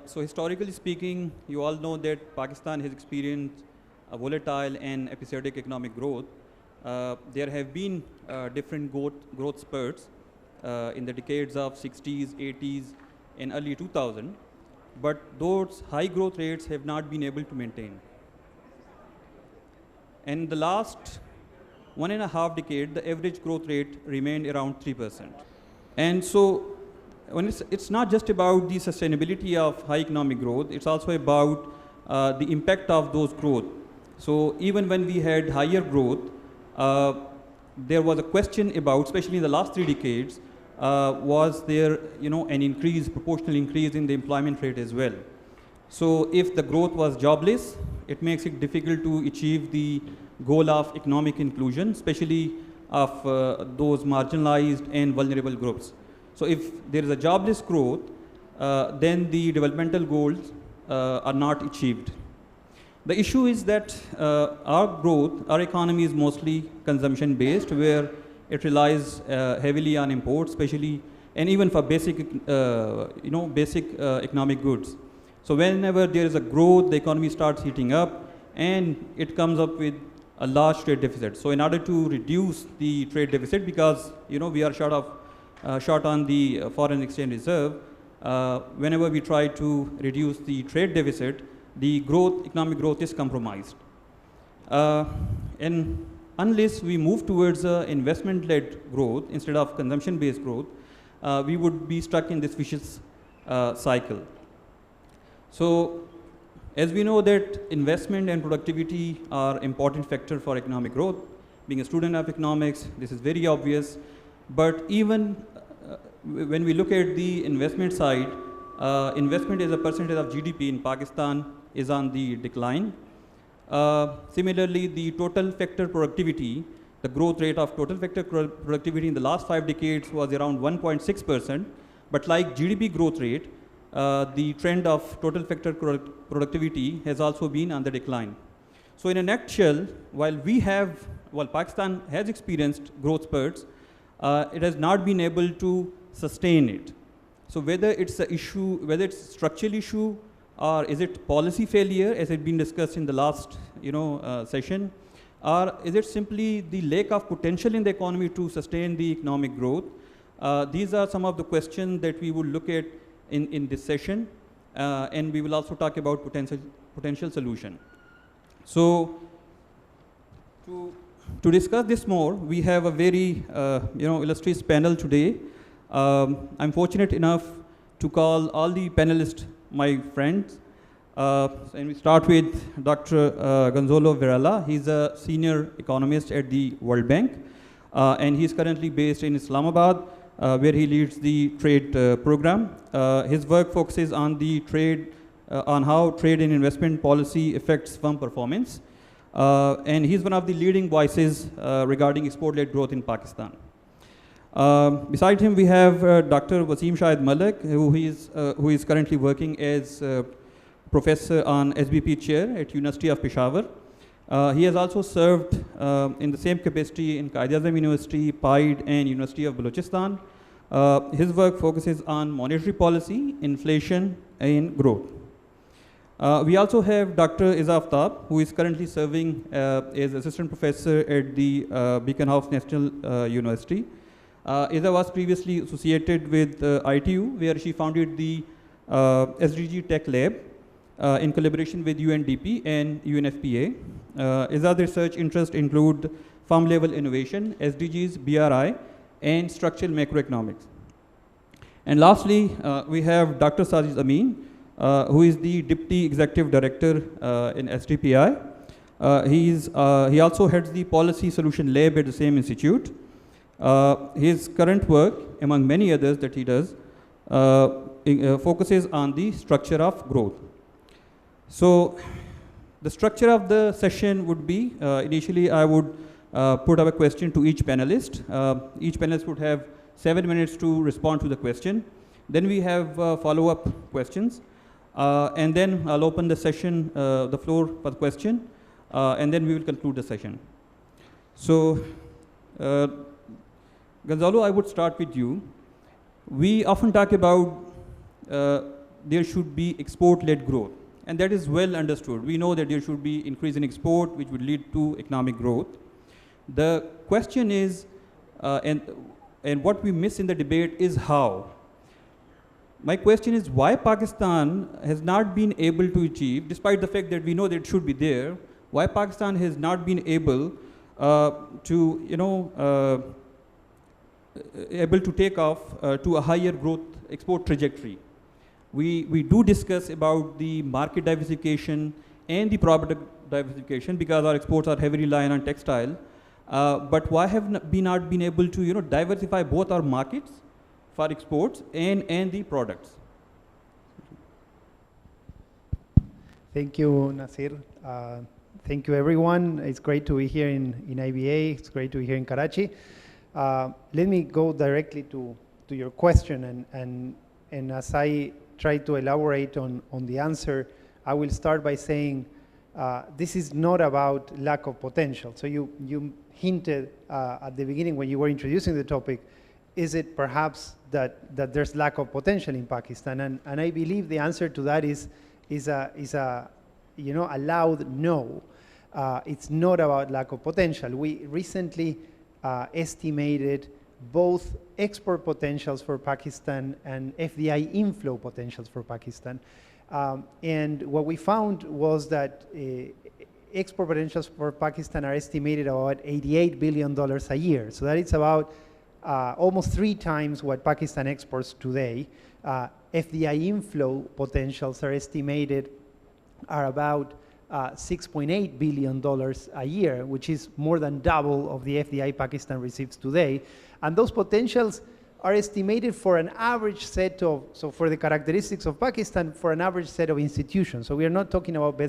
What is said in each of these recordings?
So historically speaking, you all know that Pakistan has experienced a volatile and episodic economic growth. There have been different growth spurts in the decades of 60s, 80s, and early 2000, but those high growth rates have not been able to maintain. And the last 1.5 decade, the average growth rate remained around 3%. And so when it's not just about the sustainability of high economic growth, it's also about the impact of those growth. So even when we had higher growth, there was a question about, especially in the last 3 decades, was there an proportional increase in the employment rate as well. So if the growth was jobless, it makes it difficult to achieve the goal of economic inclusion, especially of those marginalized and vulnerable groups. So if there is a jobless growth, then the developmental goals are not achieved. The issue is that our economy is mostly consumption based, where it relies heavily on imports, especially, and even for basic economic goods. So whenever there is a growth, the economy starts heating up, and it comes up with a large trade deficit. So in order to reduce the trade deficit, because we are short on the foreign exchange reserve, whenever we try to reduce the trade deficit, the economic growth is compromised. And unless we move towards investment-led growth instead of consumption-based growth, we would be stuck in this vicious cycle. So as we know that investment and productivity are important factors for economic growth. Being a student of economics, this is very obvious. But even when we look at the investment side, investment as a percentage of GDP in Pakistan is on the decline. Similarly, the total factor productivity, the growth rate of total factor productivity in the last 5 decades was around 1.6%. But like GDP growth rate, the trend of total factor productivity has also been on the decline. So in a nutshell, while Pakistan has experienced growth spurts, it has not been able to sustain it. So whether it's a structural issue, or is it policy failure, as had been discussed in the last session, or is it simply the lack of potential in the economy to sustain the economic growth? These are some of the questions that we will look at in this session, and we will also talk about potential solution. So to discuss this more, we have a very illustrious panel today. I'm fortunate enough to call all the panelists my friends. And we start with Dr. Gonzalo Varela. He's a senior economist at the World Bank, and he's currently based in Islamabad, where he leads the trade program. His work focuses on on how trade and investment policy affects firm performance. And he's one of the leading voices regarding export-led growth in Pakistan. Beside him, we have Dr. Wasim Shahid Malik, who is currently working as professor on SBP chair at University of Peshawar. He has also served in the same capacity in Quaid-e-Azam University, PIDE, and University of Balochistan. His work focuses on monetary policy, inflation, and growth. We also have Dr. Iza Aftab, who is currently serving as assistant professor at the Beacon House National University. Iza was previously associated with ITU, where she founded the SDG Tech Lab in collaboration with UNDP and UNFPA. Iza's research interests include farm-level innovation, SDGs, BRI, and structural macroeconomics. And lastly, we have Dr. Sajid Amin, who is the Deputy Executive Director in SDPI. He also heads the Policy Solution Lab at the same institute. His current work, among many others that he does, focuses on the structure of growth. So the structure of the session would be, initially I would put up a question to each panelist. Each panelist would have 7 minutes to respond to the question. Then we have follow-up questions. And then I'll open the session, the floor for the question, and then we will conclude the session. So, Gonzalo, I would start with you. We often talk about there should be export-led growth. And that is well understood. We know that there should be increase in export, which would lead to economic growth. The question is, and what we miss in the debate is how. My question is why Pakistan has not been able to achieve, despite the fact that we know that it should be there, why Pakistan has not been able able to take off to a higher growth export trajectory. We do discuss about the market diversification and the product diversification because our exports are heavily reliant on textile. But why have we not been able to diversify both our markets for exports and the products? Thank you, Nasir. Thank you, everyone. It's great to be here in IBA. It's great to be here in Karachi. Let me go directly to your question, and as I try to elaborate on the answer, I will start by saying this is not about lack of potential. So you hinted at the beginning when you were introducing the topic, is it perhaps that there's lack of potential in Pakistan? And I believe the answer to that is a loud no. It's not about lack of potential. We recently estimated both export potentials for Pakistan and FDI inflow potentials for Pakistan. And what we found was that export potentials for Pakistan are estimated about $88 billion a year. So that is about almost 3 times what Pakistan exports today. FDI inflow potentials are estimated are about $6.8 billion a year, which is more than double of the FDI Pakistan receives today. And those potentials are estimated for an average set of, so for the characteristics of Pakistan, for an average set of institutions. So we are not talking about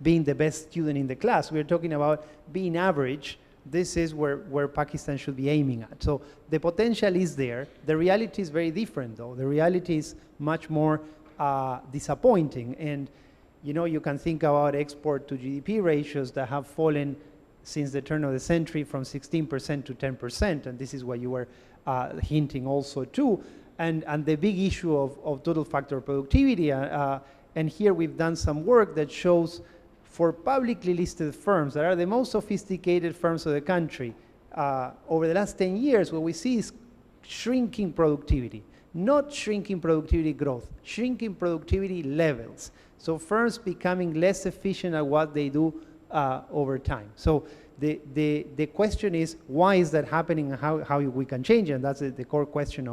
being the best student in the class. We are talking about being average. This is where Pakistan should be aiming at. So the potential is there. The reality is very different, though. The reality is much more disappointing. And you can think about export to GDP ratios that have fallen since the turn of the century from 16% to 10%, and this is what you were hinting also to. And the big issue of total factor productivity, and here we've done some work that shows for publicly listed firms that are the most sophisticated firms of the country, over the last 10 years, what we see is shrinking productivity, not shrinking productivity growth, shrinking productivity levels. So firms becoming less efficient at what they do over time. So the question is, why is that happening and how we can change it? And that's the core question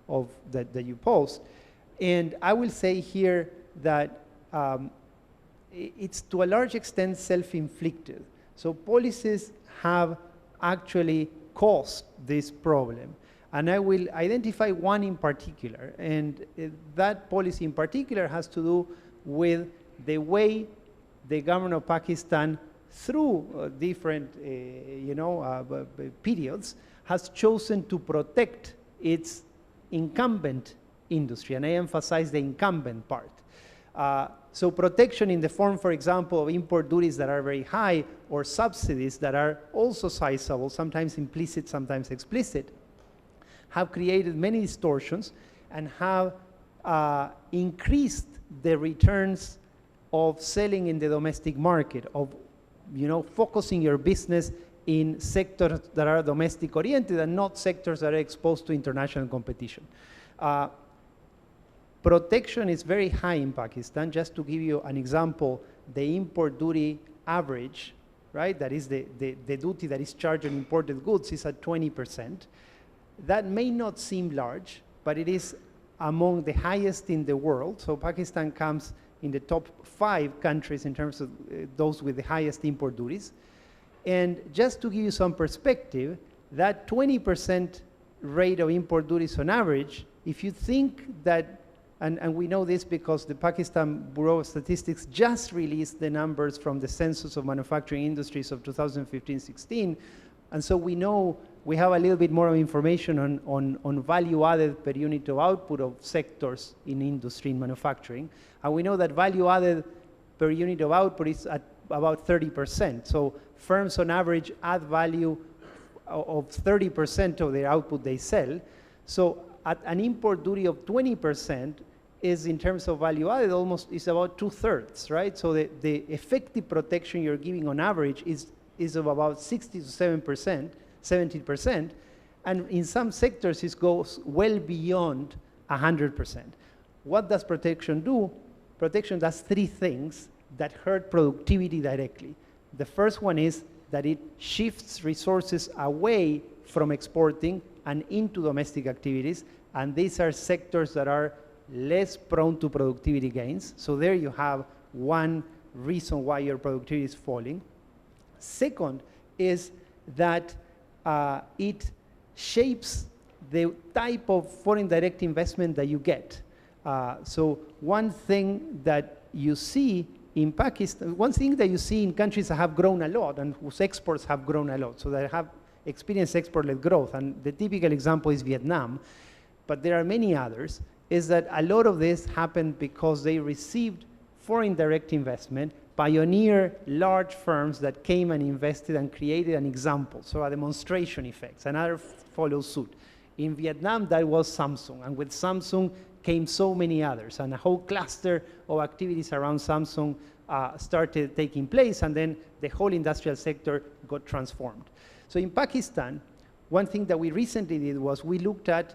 of that you posed. And I will say here that it's to a large extent self-inflicted. So policies have actually caused this problem. And I will identify one in particular. And that policy in particular has to do with the way the government of Pakistan, through different periods, has chosen to protect its incumbent industry. And I emphasize the incumbent part. So protection in the form, for example, of import duties that are very high, or subsidies that are also sizable, sometimes implicit, sometimes explicit, have created many distortions and have increased the returns of selling in the domestic market, of focusing your business in sectors that are domestic oriented and not sectors that are exposed to international competition. Protection is very high in Pakistan. Just to give you an example, the import duty average, right, that is the duty that is charged on imported goods, is at 20%. That may not seem large, but it is among the highest in the world. So Pakistan comes in the top 5 countries in terms of those with the highest import duties. And just to give you some perspective, that 20% rate of import duties on average, if you think that, and we know this because the Pakistan Bureau of Statistics just released the numbers from the Census of Manufacturing Industries of 2015-16, and so we know we have a little bit more of information on value added per unit of output of sectors in industry and manufacturing. And we know that value added per unit of output is at about 30%. So firms on average add value of 30% of their output they sell. So at an import duty of 20%, is, in terms of value added, almost is about 2/3, right? So the effective protection you're giving on average is of about 60 to 70%, and in some sectors it goes well beyond 100%. What does protection do? Protection does three things that hurt productivity directly. The first one is that it shifts resources away from exporting and into domestic activities, and these are sectors that are less prone to productivity gains. So there you have one reason why your productivity is falling. Second is that it shapes the type of foreign direct investment that you get. So one thing that you see in Pakistan, one thing that you see in countries that have grown a lot and whose exports have grown a lot, so that have experienced export-led growth, and the typical example is Vietnam, but there are many others, is that a lot of this happened because they received foreign direct investment, pioneer large firms that came and invested and created an example, so a demonstration effect, and others follow suit. In Vietnam, that was Samsung, and with Samsung came so many others, and a whole cluster of activities around Samsung started taking place, and then the whole industrial sector got transformed. So in Pakistan, one thing that we recently did was we looked at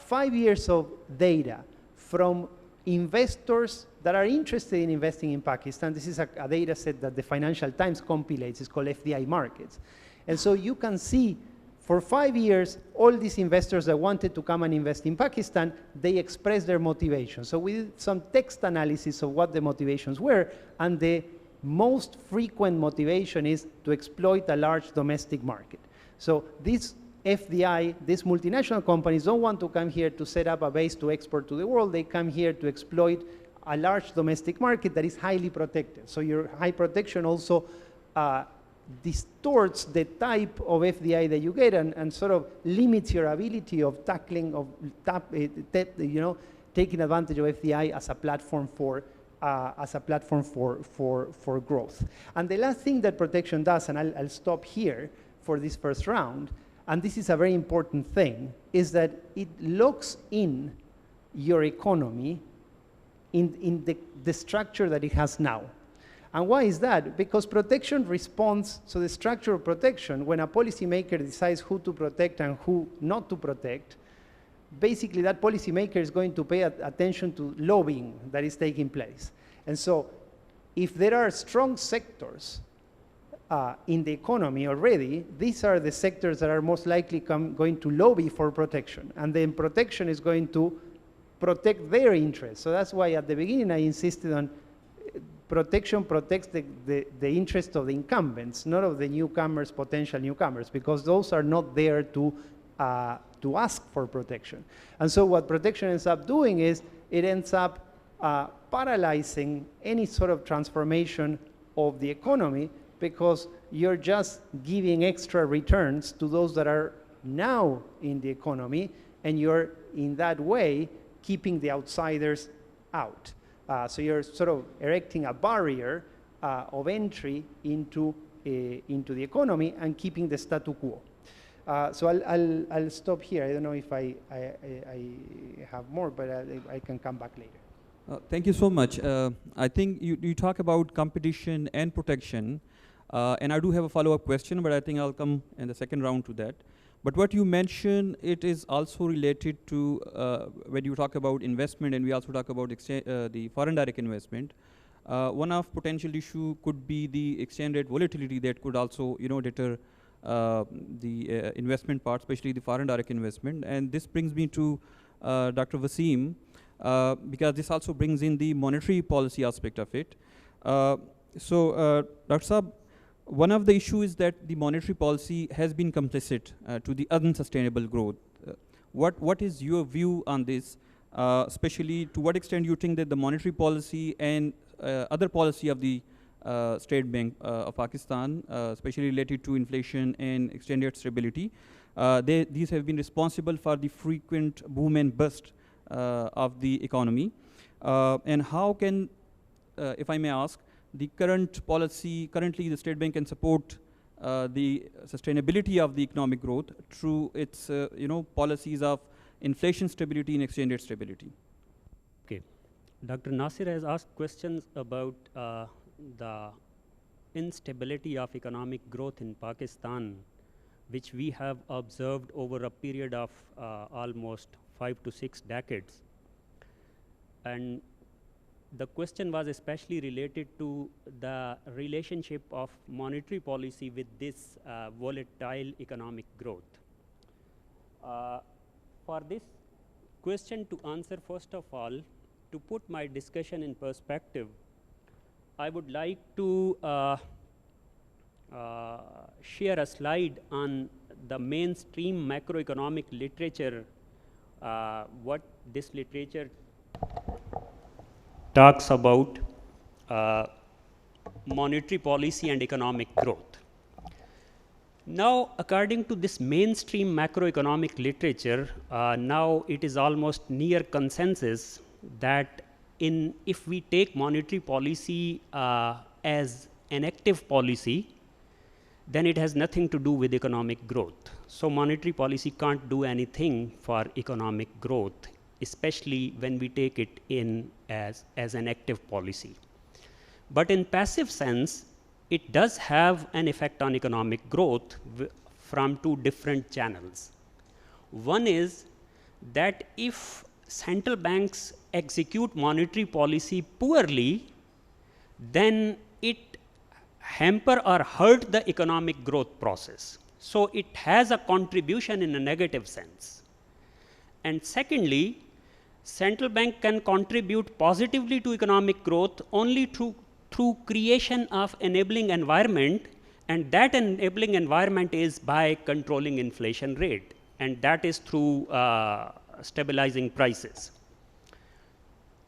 5 years of data from investors that are interested in investing in Pakistan. This is a data set that the Financial Times compilates. It's called FDI Markets. And so you can see for 5 years, all these investors that wanted to come and invest in Pakistan, they expressed their motivation. So we did some text analysis of what the motivations were, and the most frequent motivation is to exploit a large domestic market. So these FDI, these multinational companies don't want to come here to set up a base to export to the world. They come here to exploit a large domestic market that is highly protected. So your high protection also distorts the type of FDI that you get, and sort of limits your ability of tackling, of taking advantage of FDI as a platform for growth. And the last thing that protection does, and I'll stop here for this first round, and this is a very important thing, is that it locks in your economy in the structure that it has now. And why is that? Because protection responds, so the structure of protection, when a policymaker decides who to protect and who not to protect, basically that policymaker is going to pay attention to lobbying that is taking place. And so if there are strong sectors in the economy already, these are the sectors that are most likely going to lobby for protection. And then protection is going to protect their interests. So that's why at the beginning I insisted on protection protects the interest of the incumbents, not of the newcomers, potential newcomers, because those are not there to ask for protection. And so what protection ends up doing is it ends up paralyzing any sort of transformation of the economy, because you're just giving extra returns to those that are now in the economy, and you're in that way keeping the outsiders out. So you're sort of erecting a barrier of entry into the economy and keeping the status quo. So I'll stop here. I don't know if I have more, but I can come back later. Thank you so much. I think you talk about competition and protection, and I do have a follow-up question, but I think I'll come in the second round to that. But what you mentioned, it is also related to when you talk about investment, and we also talk about the foreign direct investment. One of potential issue could be the exchange rate volatility that could also, deter the investment part, especially the foreign direct investment. And this brings me to Dr. Wasim, because this also brings in the monetary policy aspect of it. So, Dr. Saab, one of the issues is that the monetary policy has been complicit to the unsustainable growth. What is your view on this, especially to what extent you think that the monetary policy and other policy of the State Bank of Pakistan, especially related to inflation and exchange rate stability, these have been responsible for the frequent boom and bust of the economy? And how can, if I may ask, the current policy, currently the State Bank can support the sustainability of the economic growth through its policies of inflation stability and exchange rate stability? Okay. Dr. Nasir has asked questions about the instability of economic growth in Pakistan, which we have observed over a period of almost 5 to 6 decades. And the question was especially related to the relationship of monetary policy with this volatile economic growth. For this question to answer, first of all, to put my discussion in perspective, I would like to share a slide on the mainstream macroeconomic literature, what this literature talks about monetary policy and economic growth. Now, according to this mainstream macroeconomic literature, now it is almost near consensus that if we take monetary policy as an active policy, then it has nothing to do with economic growth. So monetary policy can't do anything for economic growth, especially when we take it in as an active policy. But in passive sense, it does have an effect on economic growth from two different channels. One is that if central banks execute monetary policy poorly, then it hamper or hurt the economic growth process. So it has a contribution in a negative sense. And secondly, central bank can contribute positively to economic growth only through creation of enabling environment, and that enabling environment is by controlling inflation rate, and that is through stabilizing prices.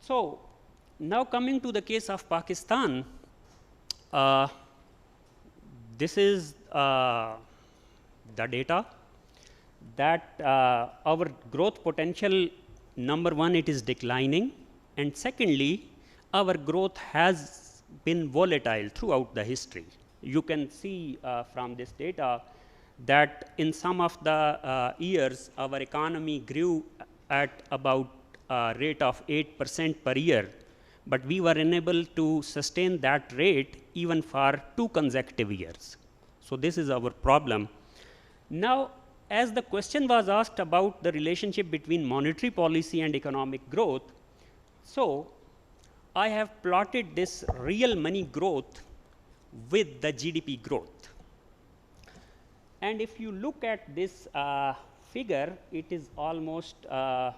So now coming to the case of Pakistan, this is the data that our growth potential, number one, it is declining, and secondly, our growth has been volatile throughout the history. You can see from this data that in some of the years, our economy grew at about a rate of 8% per year, but we were unable to sustain that rate even for 2 consecutive years. So this is our problem. Now, as the question was asked about the relationship between monetary policy and economic growth, so I have plotted this real money growth with the GDP growth. And if you look at this figure, it is almost 5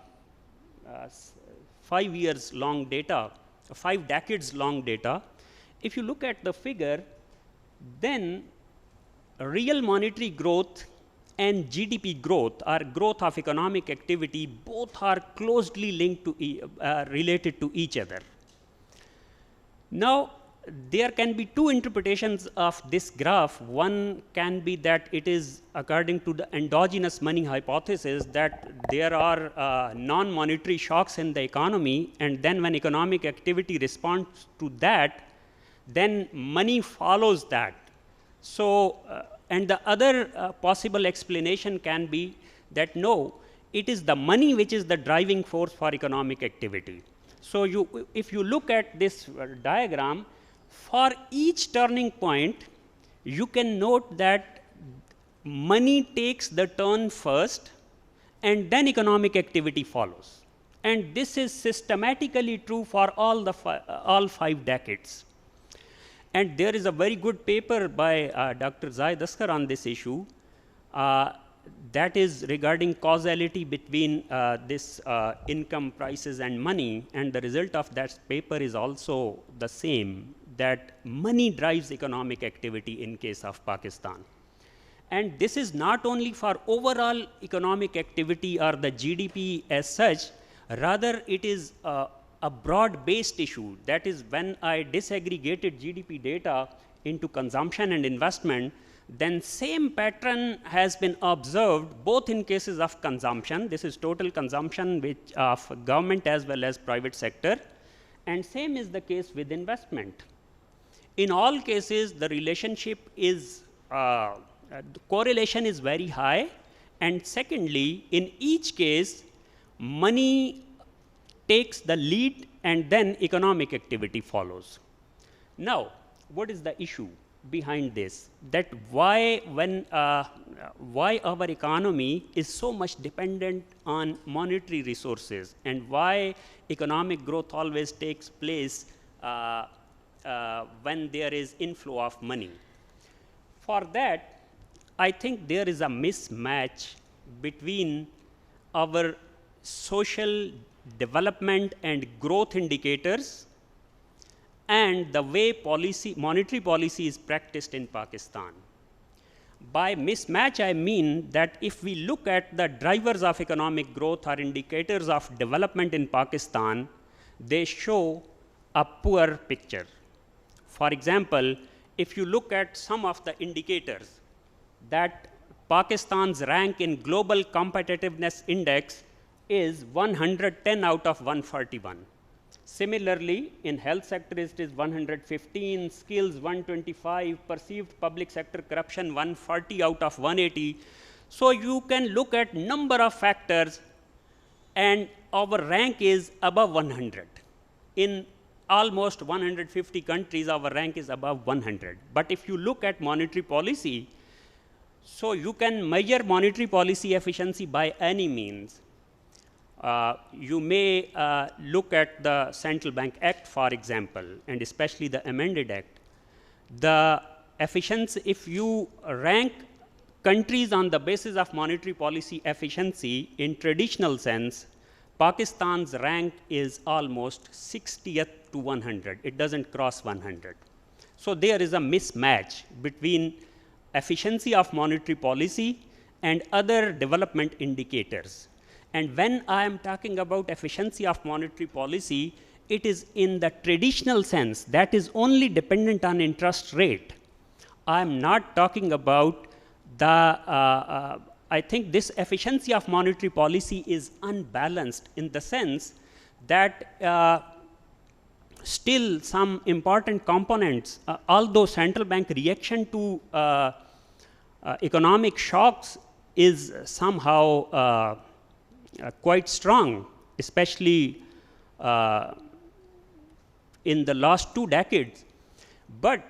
years long data, 5 decades long data. If you look at the figure, then real monetary growth and GDP growth, or growth of economic activity, both are closely linked to related to each other. Now, there can be two interpretations of this graph. One can be that it is according to the endogenous money hypothesis, that there are non-monetary shocks in the economy, and then when economic activity responds to that, then money follows that. So, and the other possible explanation can be that no, it is the money which is the driving force for economic activity. So if you look at this diagram, for each turning point, you can note that money takes the turn first, and then economic activity follows. And this is systematically true for all 5 decades. And there is a very good paper by Dr. Zaid Askar on this issue. That is regarding causality between this income, prices, and money. And the result of that paper is also the same, that money drives economic activity in case of Pakistan. And this is not only for overall economic activity or the GDP as such, rather it is a broad-based issue. That is, when I disaggregated GDP data into consumption and investment, then same pattern has been observed both in cases of consumption. This is total consumption which of government as well as private sector, and same is the case with investment. In all cases, the relationship is, the correlation is very high, and secondly, in each case, money takes the lead and then economic activity follows. Now, what is the issue behind this? That why our economy is so much dependent on monetary resources, and why economic growth always takes place when there is inflow of money. For that, I think there is a mismatch between our social development and growth indicators and the way monetary policy is practiced in Pakistan. By mismatch, I mean that if we look at the drivers of economic growth or indicators of development in Pakistan, they show a poor picture. For example, if you look at some of the indicators, that Pakistan's rank in Global Competitiveness Index is 110 out of 141. Similarly, in health sector it is 115, skills 125, perceived public sector corruption 140 out of 180. So you can look at number of factors, and our rank is above 100. In almost 150 countries, our rank is above 100. But if you look at monetary policy, so you can measure monetary policy efficiency by any means. You may look at the Central Bank Act, for example, and especially the amended act. The efficiency, if you rank countries on the basis of monetary policy efficiency in traditional sense, Pakistan's rank is almost 60th to 100. It doesn't cross 100. So there is a mismatch between efficiency of monetary policy and other development indicators. And when I am talking about efficiency of monetary policy, it is in the traditional sense, that is only dependent on interest rate. I am not talking about the, I think this efficiency of monetary policy is unbalanced in the sense that still some important components, although central bank reaction to economic shocks is somehow quite strong, especially in the last 2 decades. But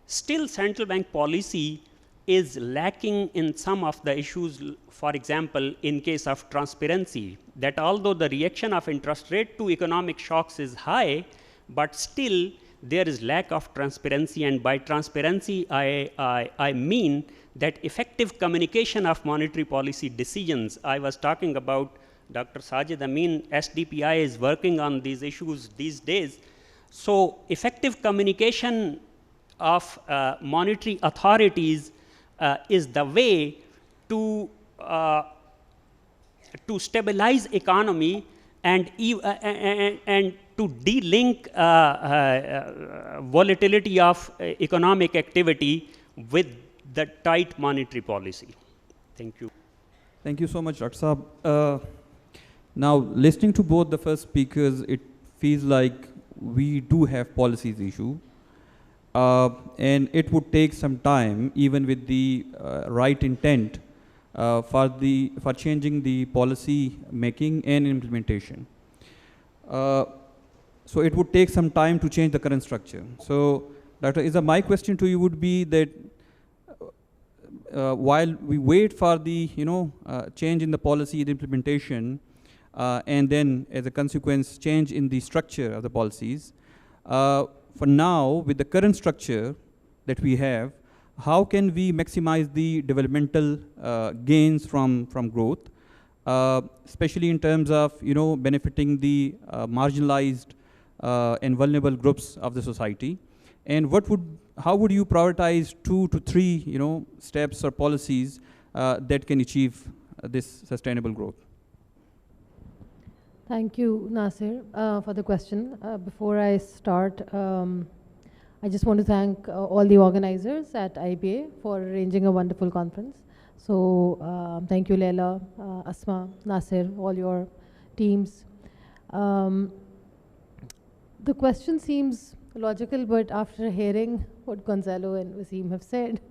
still central bank policy is lacking in some of the issues, for example, in case of transparency, that although the reaction of interest rate to economic shocks is high, but still there is lack of transparency. And by transparency, I mean that effective communication of monetary policy decisions. I was talking about Dr. Sajid Amin, SDPI is working on these issues these days. So effective communication of monetary authorities is the way to stabilize economy and to de-link volatility of economic activity with the tight monetary policy. Thank you. Thank you so much, Dr. Saab. Now, listening to both the first speakers, it feels like we do have policies issue. And it would take some time, even with the right intent, for changing the policy making and implementation. So it would take some time to change the current structure. So, Dr. Iza, my question to you would be that while we wait for the change in the policy, the implementation, and then as a consequence change in the structure of the policies, for now, with the current structure that we have, how can we maximize the developmental gains from growth, especially in terms of benefiting the marginalized and vulnerable groups of the society? And how would you prioritize 2 to 3 steps or policies that can achieve this sustainable growth? Thank you, Nasir, for the question. Before I start, I just want to thank all the organizers at IBA for arranging a wonderful conference. So thank you, Leila, Asma, Nasir, all your teams. The question seems logical, but after hearing what Gonzalo and Wasim have said,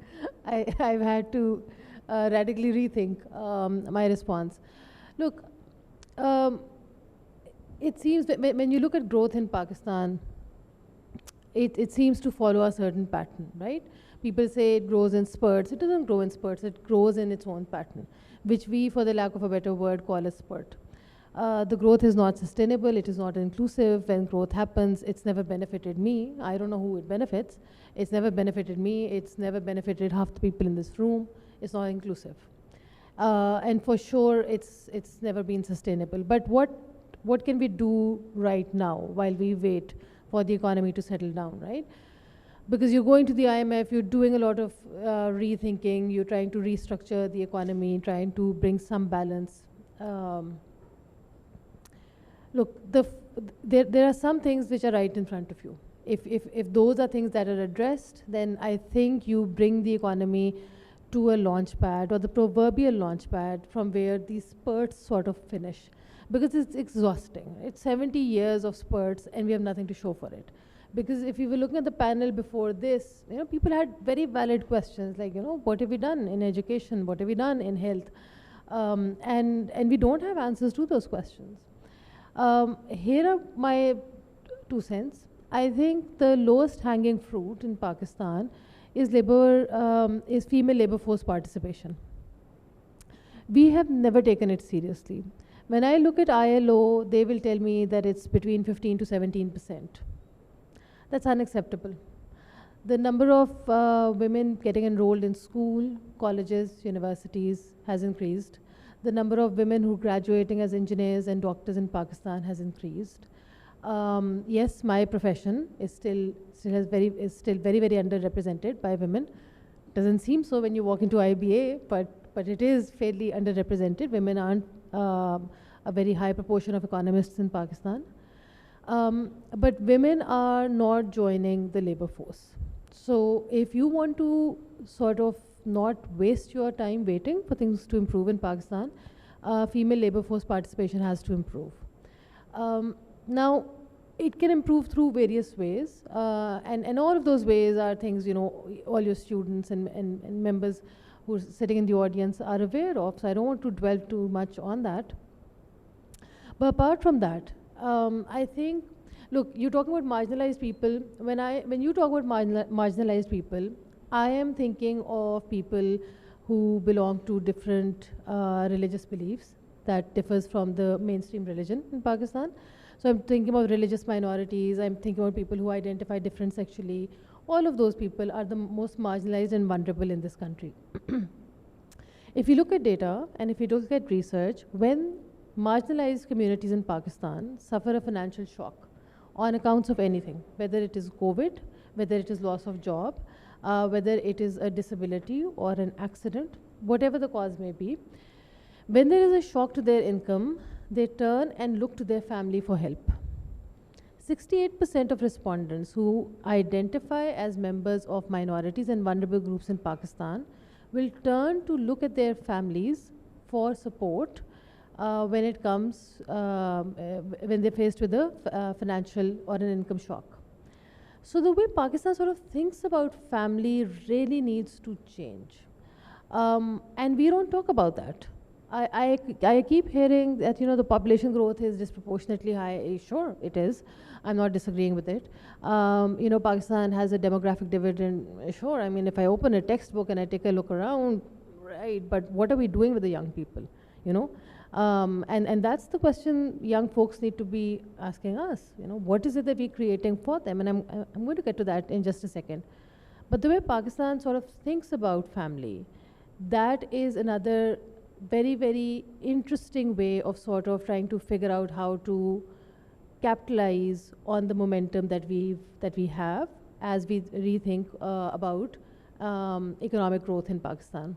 I've had to radically rethink my response. Look, it seems that when you look at growth in Pakistan, it seems to follow a certain pattern, right? People say it grows in spurts. It doesn't grow in spurts. It grows in its own pattern, which we, for the lack of a better word, call a spurt. The growth is not sustainable. It is not inclusive. When growth happens, it's never benefited me. I don't know who it benefits. It's never benefited me. It's never benefited half the people in this room. It's not inclusive. And for sure, it's never been sustainable. But what can we do right now while we wait for the economy to settle down, right? Because you're going to the IMF, you're doing a lot of rethinking, you're trying to restructure the economy, trying to bring some balance. Look, there are some things which are right in front of you. If those are things that are addressed, then I think you bring the economy to a launch pad, or the proverbial launch pad, from where these spurts sort of finish. Because it's exhausting. It's 70 years of spurts and we have nothing to show for it. Because if you were looking at the panel before this, people had very valid questions like, what have we done in education? What have we done in health? And we don't have answers to those questions. Here are my 2 cents. I think the lowest hanging fruit in Pakistan is female labor force participation. We have never taken it seriously. When I look at ILO, they will tell me that it's between 15 to 17%. That's unacceptable. The number of women getting enrolled in school, colleges, universities has increased. The number of women who are graduating as engineers and doctors in Pakistan has increased. Yes, my profession is still very, very underrepresented by women. Doesn't seem so when you walk into IBA, but it is fairly underrepresented. Women aren't a very high proportion of economists in Pakistan. But women are not joining the labor force. So if you want to sort of not waste your time waiting for things to improve in Pakistan, female labor force participation has to improve. Now, it can improve through various ways, and all of those ways are things, all your students and members who are sitting in the audience are aware of, so I don't want to dwell too much on that. But apart from that, I think, look, you're talking about marginalized people. When you talk about marginalized people, I am thinking of people who belong to different religious beliefs that differs from the mainstream religion in Pakistan. So I'm thinking about religious minorities, I'm thinking about people who identify different sexually. All of those people are the most marginalized and vulnerable in this country. If you look at data and if you look at research, when marginalized communities in Pakistan suffer a financial shock on accounts of anything, whether it is COVID, whether it is loss of job, whether it is a disability or an accident, whatever the cause may be, when there is a shock to their income, they turn and look to their family for help. 68% of respondents who identify as members of minorities and vulnerable groups in Pakistan will turn to look at their families for support when it comes, when they're faced with a financial or an income shock. So the way Pakistan sort of thinks about family really needs to change. And we don't talk about that. I keep hearing that, the population growth is disproportionately high. Sure, it is. I'm not disagreeing with it. Pakistan has a demographic dividend. Sure, I mean, if I open a textbook and I take a look around, right, but what are we doing with the young people, and that's the question young folks need to be asking us, what is it that we're creating for them? And I'm going to get to that in just a second. But the way Pakistan sort of thinks about family, that is another very, very interesting way of sort of trying to figure out how to capitalize on the momentum that we have as we rethink about economic growth in Pakistan.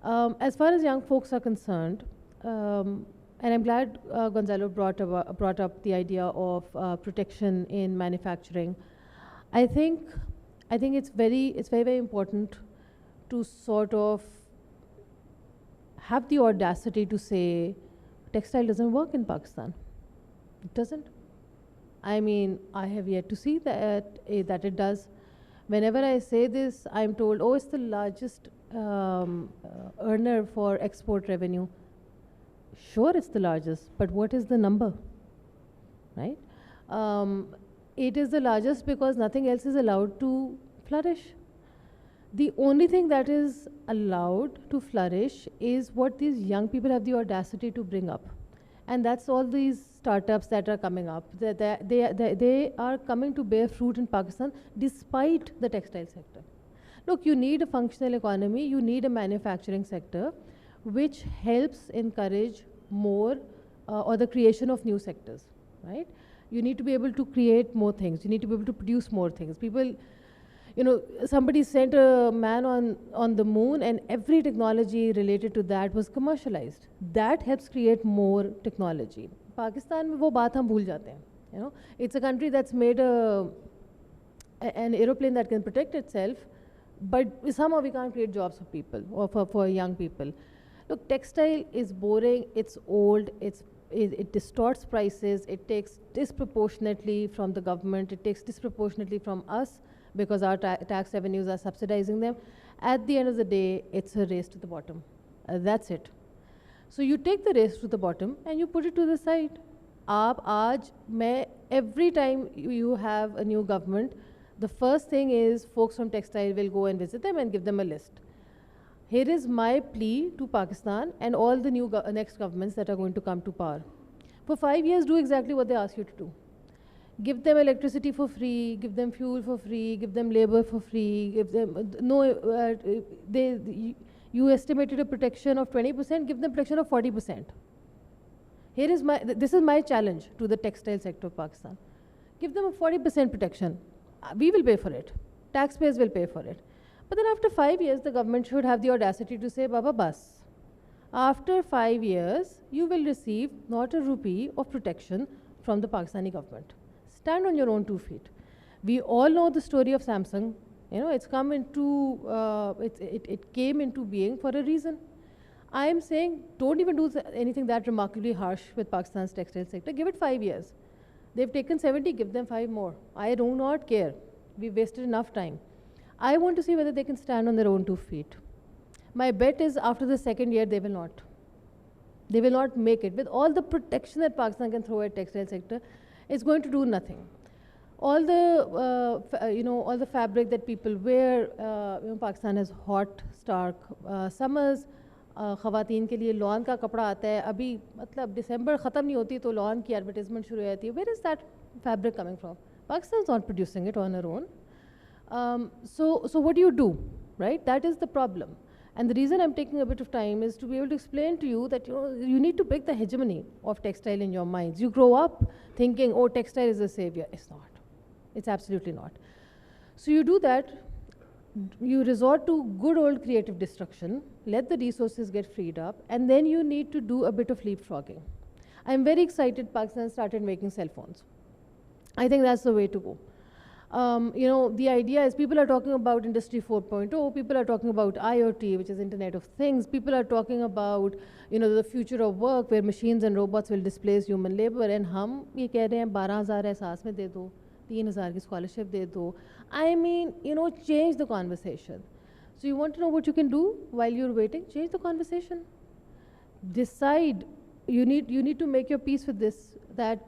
As far as young folks are concerned, and I'm glad Gonzalo brought up the idea of protection in manufacturing. I think it's very, very important to sort of have the audacity to say textile doesn't work in Pakistan. It doesn't. I mean, I have yet to see that it does. Whenever I say this, I'm told, oh, it's the largest earner for export revenue. Sure, it's the largest, but what is the number, right? It is the largest because nothing else is allowed to flourish. The only thing that is allowed to flourish is what these young people have the audacity to bring up. And that's all these startups that are coming up. They are coming to bear fruit in Pakistan despite the textile sector. Look, you need a functional economy, you need a manufacturing sector which helps encourage more or the creation of new sectors, right? You need to be able to create more things. You need to be able to produce more things. People, you know, somebody sent a man on the moon and every technology related to that was commercialized. That helps create more technology. Pakistan mein wo baat hum bhul jate hain, you know. It's a country that's made an aeroplane that can protect itself, but somehow we can't create jobs for people or for young people. Look, textile is boring, it's old, it distorts prices, it takes disproportionately from the government, it takes disproportionately from us because our tax revenues are subsidizing them. At the end of the day, it's a race to the bottom. That's it. So you take the race to the bottom and you put it to the side. Every time you have a new government, the first thing is folks from textile will go and visit them and give them a list. Here is my plea to Pakistan and all the new next governments that are going to come to power. For 5 years, do exactly what they ask you to do. Give them electricity for free, give them fuel for free, give them labor for free, give them, you estimated a protection of 20%, give them protection of 40%. This is my challenge to the textile sector of Pakistan. Give them a 40% protection. We will pay for it. Taxpayers will pay for it. But then after 5 years, the government should have the audacity to say, Baba, bas. After 5 years, you will receive not a rupee of protection from the Pakistani government. Stand on your own 2 feet. We all know the story of Samsung. You know, it's come into, it came into being for a reason. I am saying, don't even do anything that remarkably harsh with Pakistan's textile sector. Give it 5 years. They've taken 70, give them 5 more. I do not care. We've wasted enough time. I want to see whether they can stand on their own 2 feet. My bet is after the 2nd year, they will not. They will not make it. With all the protection that Pakistan can throw at textile sector, it's going to do nothing. All the, all the fabric that people wear, Pakistan has hot, stark summers. ख़वातीन के लिए lawn का कपड़ा आता है अभी मतलब दिसंबर ख़त्म नहीं होती तो लॉन की एडवर्टाइजमेंट शुरू हो जाती है. Where is that fabric coming from? Pakistan is not producing it on her own. So what do you do, right? That is the problem. And the reason I'm taking a bit of time is to be able to explain to you that you need to break the hegemony of textile in your minds. You grow up thinking, oh, textile is a savior. It's not. It's absolutely not. So you do that. You resort to good old creative destruction, let the resources get freed up, and then you need to do a bit of leapfrogging. I'm very excited Pakistan started making cell phones. I think that's the way to go. The idea is people are talking about Industry 4.0, people are talking about IoT, which is Internet of Things, people are talking about, the future of work where machines and robots will displace human labor, and hum ye keh rahe hain 12,000 ehsaas mein de do, 3,000 ki scholarship de do. I mean, change the conversation. So you want to know what you can do while you're waiting? Change the conversation. Decide. You need to make your peace with this, that,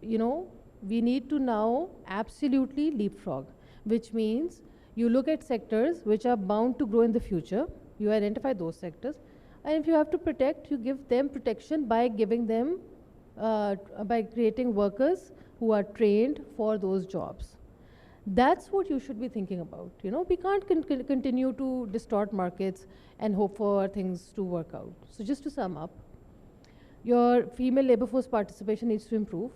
we need to now absolutely leapfrog, which means you look at sectors which are bound to grow in the future, you identify those sectors, and if you have to protect, you give them protection by giving them, by creating workers who are trained for those jobs. That's what you should be thinking about. We can't continue to distort markets and hope for things to work out. So just to sum up, your female labor force participation needs to improve.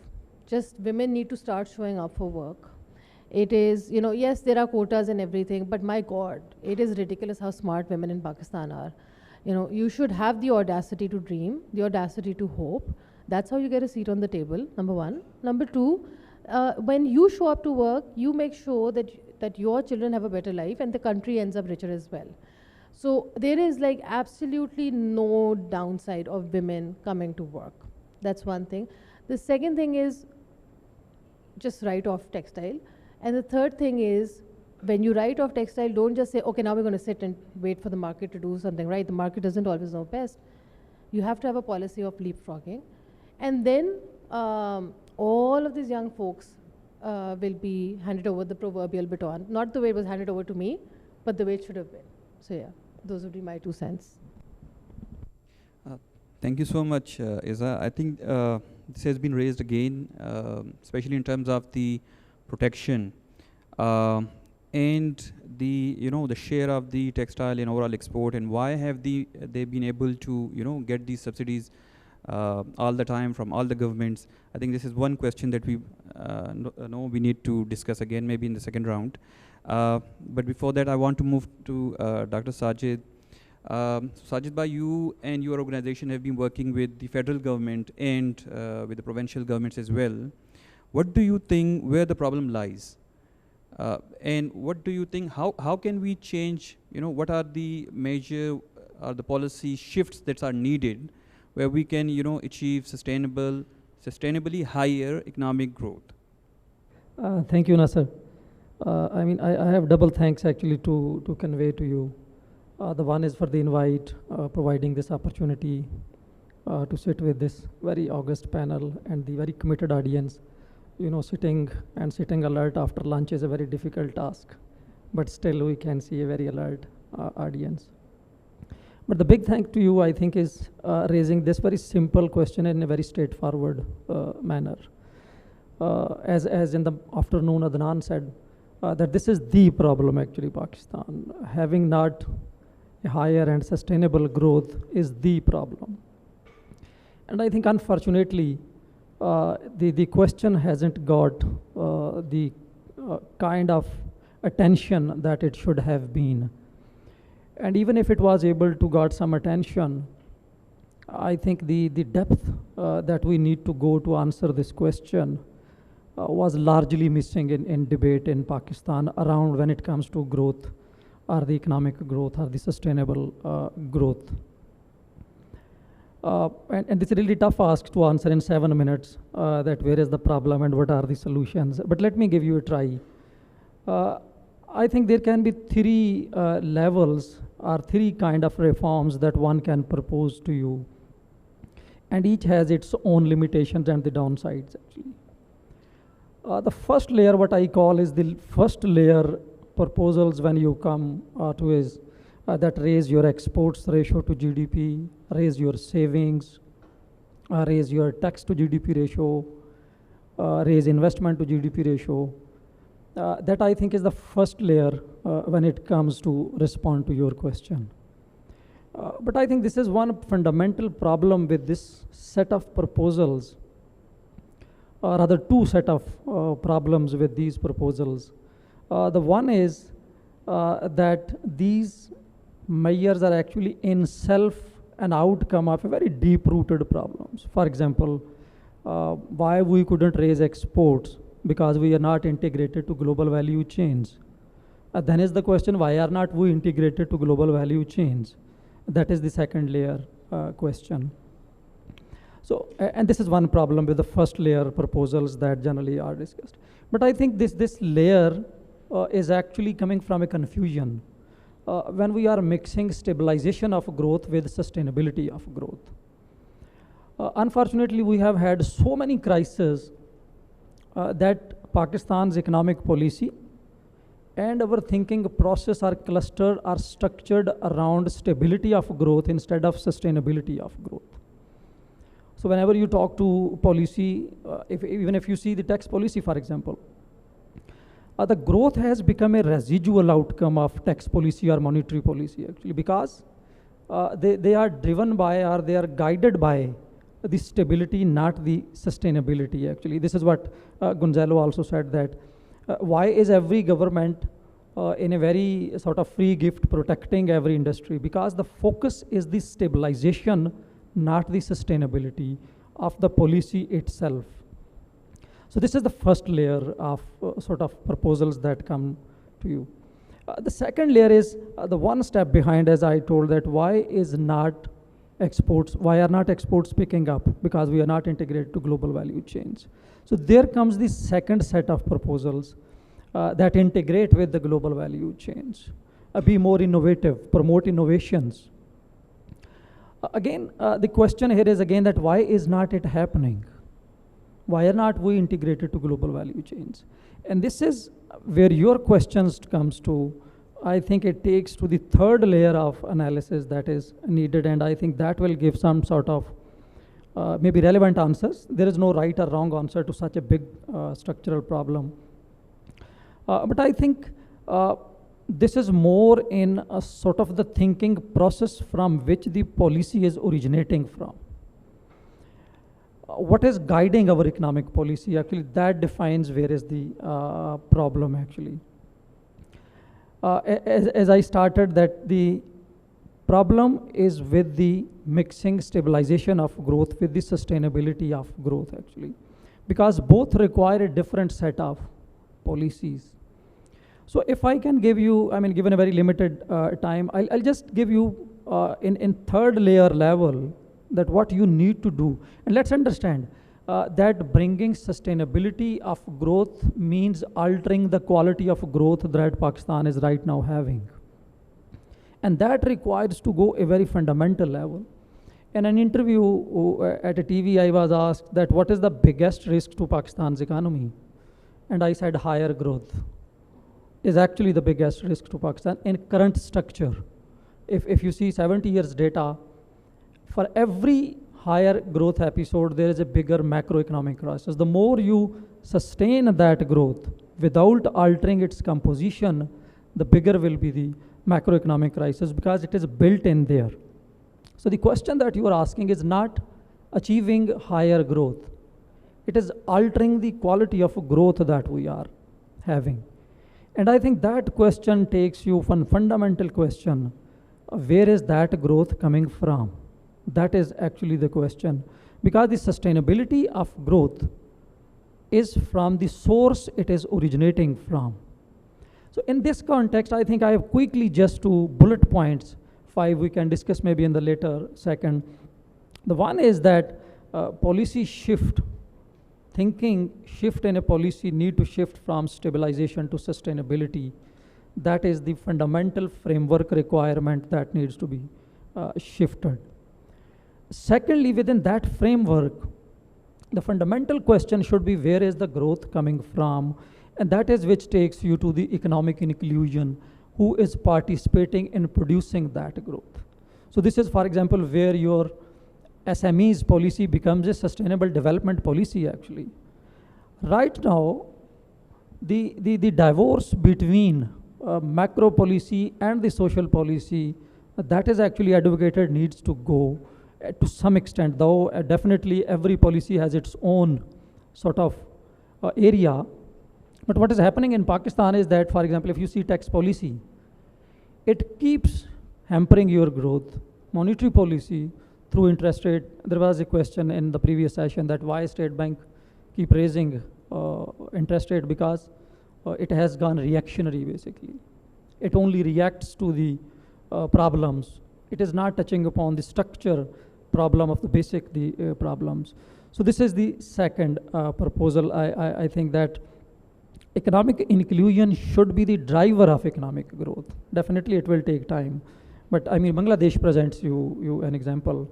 Just women need to start showing up for work. It is, yes, there are quotas and everything, but my God, it is ridiculous how smart women in Pakistan are. You should have the audacity to dream, the audacity to hope. That's how you get a seat on the table, number one. Number two, when you show up to work, you make sure that your children have a better life and the country ends up richer as well. So there is like absolutely no downside of women coming to work. That's one thing. The second thing is just write off textile. And the third thing is when you write off textile, don't just say, okay, now we're going to sit and wait for the market to do something, right? The market doesn't always know best. You have to have a policy of leapfrogging. And then all of these young folks will be handed over the proverbial baton, not the way it was handed over to me, but the way it should have been. So yeah, those would be my 2 cents. Thank you so much, Iza. I think this has been raised again, especially in terms of the protection and the the share of the textile in overall export, and why have they been able to get these subsidies all the time from all the governments. I think this is one question that we know we need to discuss again, maybe in the second round. But before that, I want to move to Dr. Sajid. Sajid Bhai, you and your organization have been working with the federal government and with the provincial governments as well. What do you think where the problem lies? And what do you think, how can we change, what are the major or the policy shifts that are needed where we can, achieve sustainably higher economic growth? Thank you, Nasser. I mean, I have double thanks actually to convey to you. The one is for the invite, providing this opportunity to sit with this very august panel and the very committed audience. Sitting alert after lunch is a very difficult task, but still we can see a very alert audience. But the big thank to you, I think, is raising this very simple question in a very straightforward manner. As in the afternoon, Adnan said, that this is the problem actually, Pakistan. Having not a higher and sustainable growth is the problem. And I think unfortunately, the question hasn't got the kind of attention that it should have been. And even if it was able to got some attention, I think the depth that we need to go to answer this question was largely missing in debate in Pakistan around when it comes to growth, or the economic growth, or the sustainable growth. And it's a really tough ask to answer in 7 minutes, that where is the problem and what are the solutions. But let me give you a try. I think there can be 3 levels or 3 kind of reforms that one can propose to you. And each has its own limitations and the downsides actually. The first layer, what I call is the first layer proposals when you come to is that raise your exports ratio to GDP, raise your savings, raise your tax to GDP ratio, raise investment to GDP ratio. That I think is the first layer when it comes to respond to your question. But I think this is one fundamental problem with this set of proposals, or rather 2 set of problems with these proposals. The one is that these measures are actually in self an outcome of a very deep-rooted problems. For example, why we couldn't raise exports? Because we are not integrated to global value chains. Then is the question, why are not we integrated to global value chains? That is the second layer question. So, and this is one problem with the first layer proposals that generally are discussed. But I think this layer is actually coming from a confusion when we are mixing stabilization of growth with sustainability of growth. Unfortunately, we have had so many crises that Pakistan's economic policy and our thinking process are clustered, are structured around stability of growth instead of sustainability of growth. So whenever you talk to policy, even if you see the tax policy, for example, the growth has become a residual outcome of tax policy or monetary policy actually, because they are driven by, or they are guided by the stability, not the sustainability actually. This is what Gonzalo also said, that why is every government in a very sort of free gift protecting every industry? Because the focus is the stabilization, not the sustainability of the policy itself. So this is the first layer of sort of proposals that come to you. The second layer is the one step behind, as I told, that why are not exports picking up? Because we are not integrated to global value chains. So there comes the second set of proposals that integrate with the global value chains, be more innovative, promote innovations. Again, the question here is again that why is not it happening? Why are not we integrated to global value chains? And this is where your questions comes to. I think it takes to the third layer of analysis that is needed, and I think that will give some sort of maybe relevant answers. There is no right or wrong answer to such a big structural problem. But I think this is more in a sort of the thinking process from which the policy is originating from. What is guiding our economic policy? Actually, that defines where is the problem actually. As I started, that the problem is with the mixing stabilization of growth with the sustainability of growth actually, because both require a different set of policies. So if I can give you, I mean, given a very limited time, I'll just give you in third layer level that what you need to do. And let's understand that bringing sustainability of growth means altering the quality of growth that Pakistan is right now having. And that requires to go a very fundamental level. In an interview at a TV, I was asked that what is the biggest risk to Pakistan's economy? And I said higher growth is actually the biggest risk to Pakistan in current structure. If you see 70 years data, for every higher growth episode, there is a bigger macroeconomic crisis. The more you sustain that growth without altering its composition, the bigger will be the macroeconomic crisis because it is built in there. So the question that you are asking is not achieving higher growth. It is altering the quality of growth that we are having. And I think that question takes you one fundamental question. Where is that growth coming from? That is actually the question. Because the sustainability of growth is from the source it is originating from. So in this context, I think I have quickly just 2 bullet points, 5 we can discuss maybe in the later second. The one is that policy shift, thinking shift in a policy need to shift from stabilization to sustainability. That is the fundamental framework requirement that needs to be shifted. Secondly, within that framework, the fundamental question should be where is the growth coming from? And that is which takes you to the economic inclusion, who is participating in producing that growth. So this is, for example, where your SMEs policy becomes a sustainable development policy actually. Right now, the divorce between macro policy and the social policy, that is actually advocated needs to go to some extent, though definitely every policy has its own sort of area. But what is happening in Pakistan is that, for example, if you see tax policy, it keeps hampering your growth. Monetary policy through interest rate, there was a question in the previous session that why State Bank keep raising interest rate, because it has gone reactionary basically. It only reacts to the problems. It is not touching upon the structure problem of the basic problems. So this is the second proposal. I think that economic inclusion should be the driver of economic growth. Definitely it will take time. But I mean, Bangladesh presents you an example.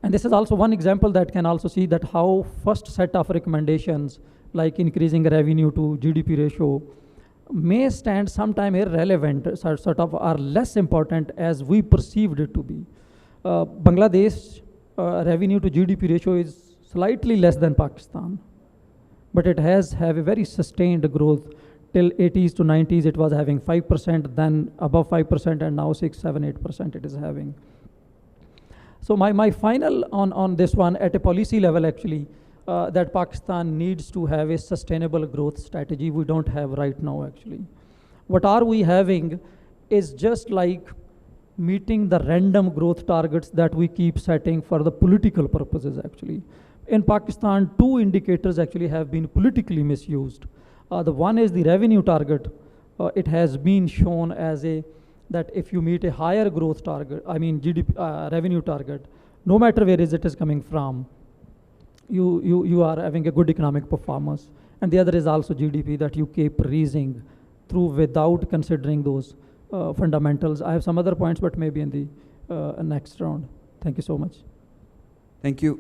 And this is also one example that can also see that how first set of recommendations like increasing revenue to GDP ratio may stand sometime irrelevant, sort of are less important as we perceived it to be. Bangladesh revenue to GDP ratio is slightly less than Pakistan, but it has have a very sustained growth. Till 80s to 90s, it was having 5%, then above 5%, and now 6, 7, 8% it is having. So my final on this one at a policy level actually, that Pakistan needs to have a sustainable growth strategy we don't have right now actually. What are we having is just like meeting the random growth targets that we keep setting for the political purposes actually. In Pakistan, 2 indicators actually have been politically misused. The one is the revenue target. It has been shown as that if you meet a higher growth target, I mean GDP revenue target, no matter where it is coming from, you are having a good economic performance. And the other is also GDP that you keep raising through without considering those fundamentals. I have some other points, but maybe in the next round. Thank you so much. Thank you.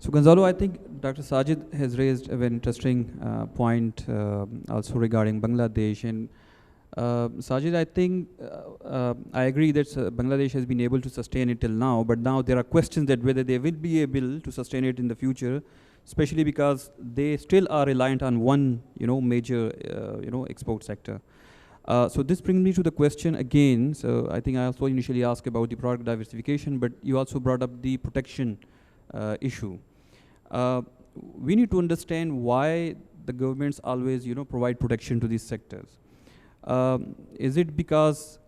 So Gonzalo, I think Dr. Sajid has raised a very interesting point also regarding Bangladesh. And Sajid, I think I agree that Bangladesh has been able to sustain it till now, but now there are questions that whether they will be able to sustain it in the future, especially because they still are reliant on one, major, export sector. So this brings me to the question again. So I think I also initially asked about the product diversification, but you also brought up the protection issue. We need to understand why the governments always, provide protection to these sectors. Is it because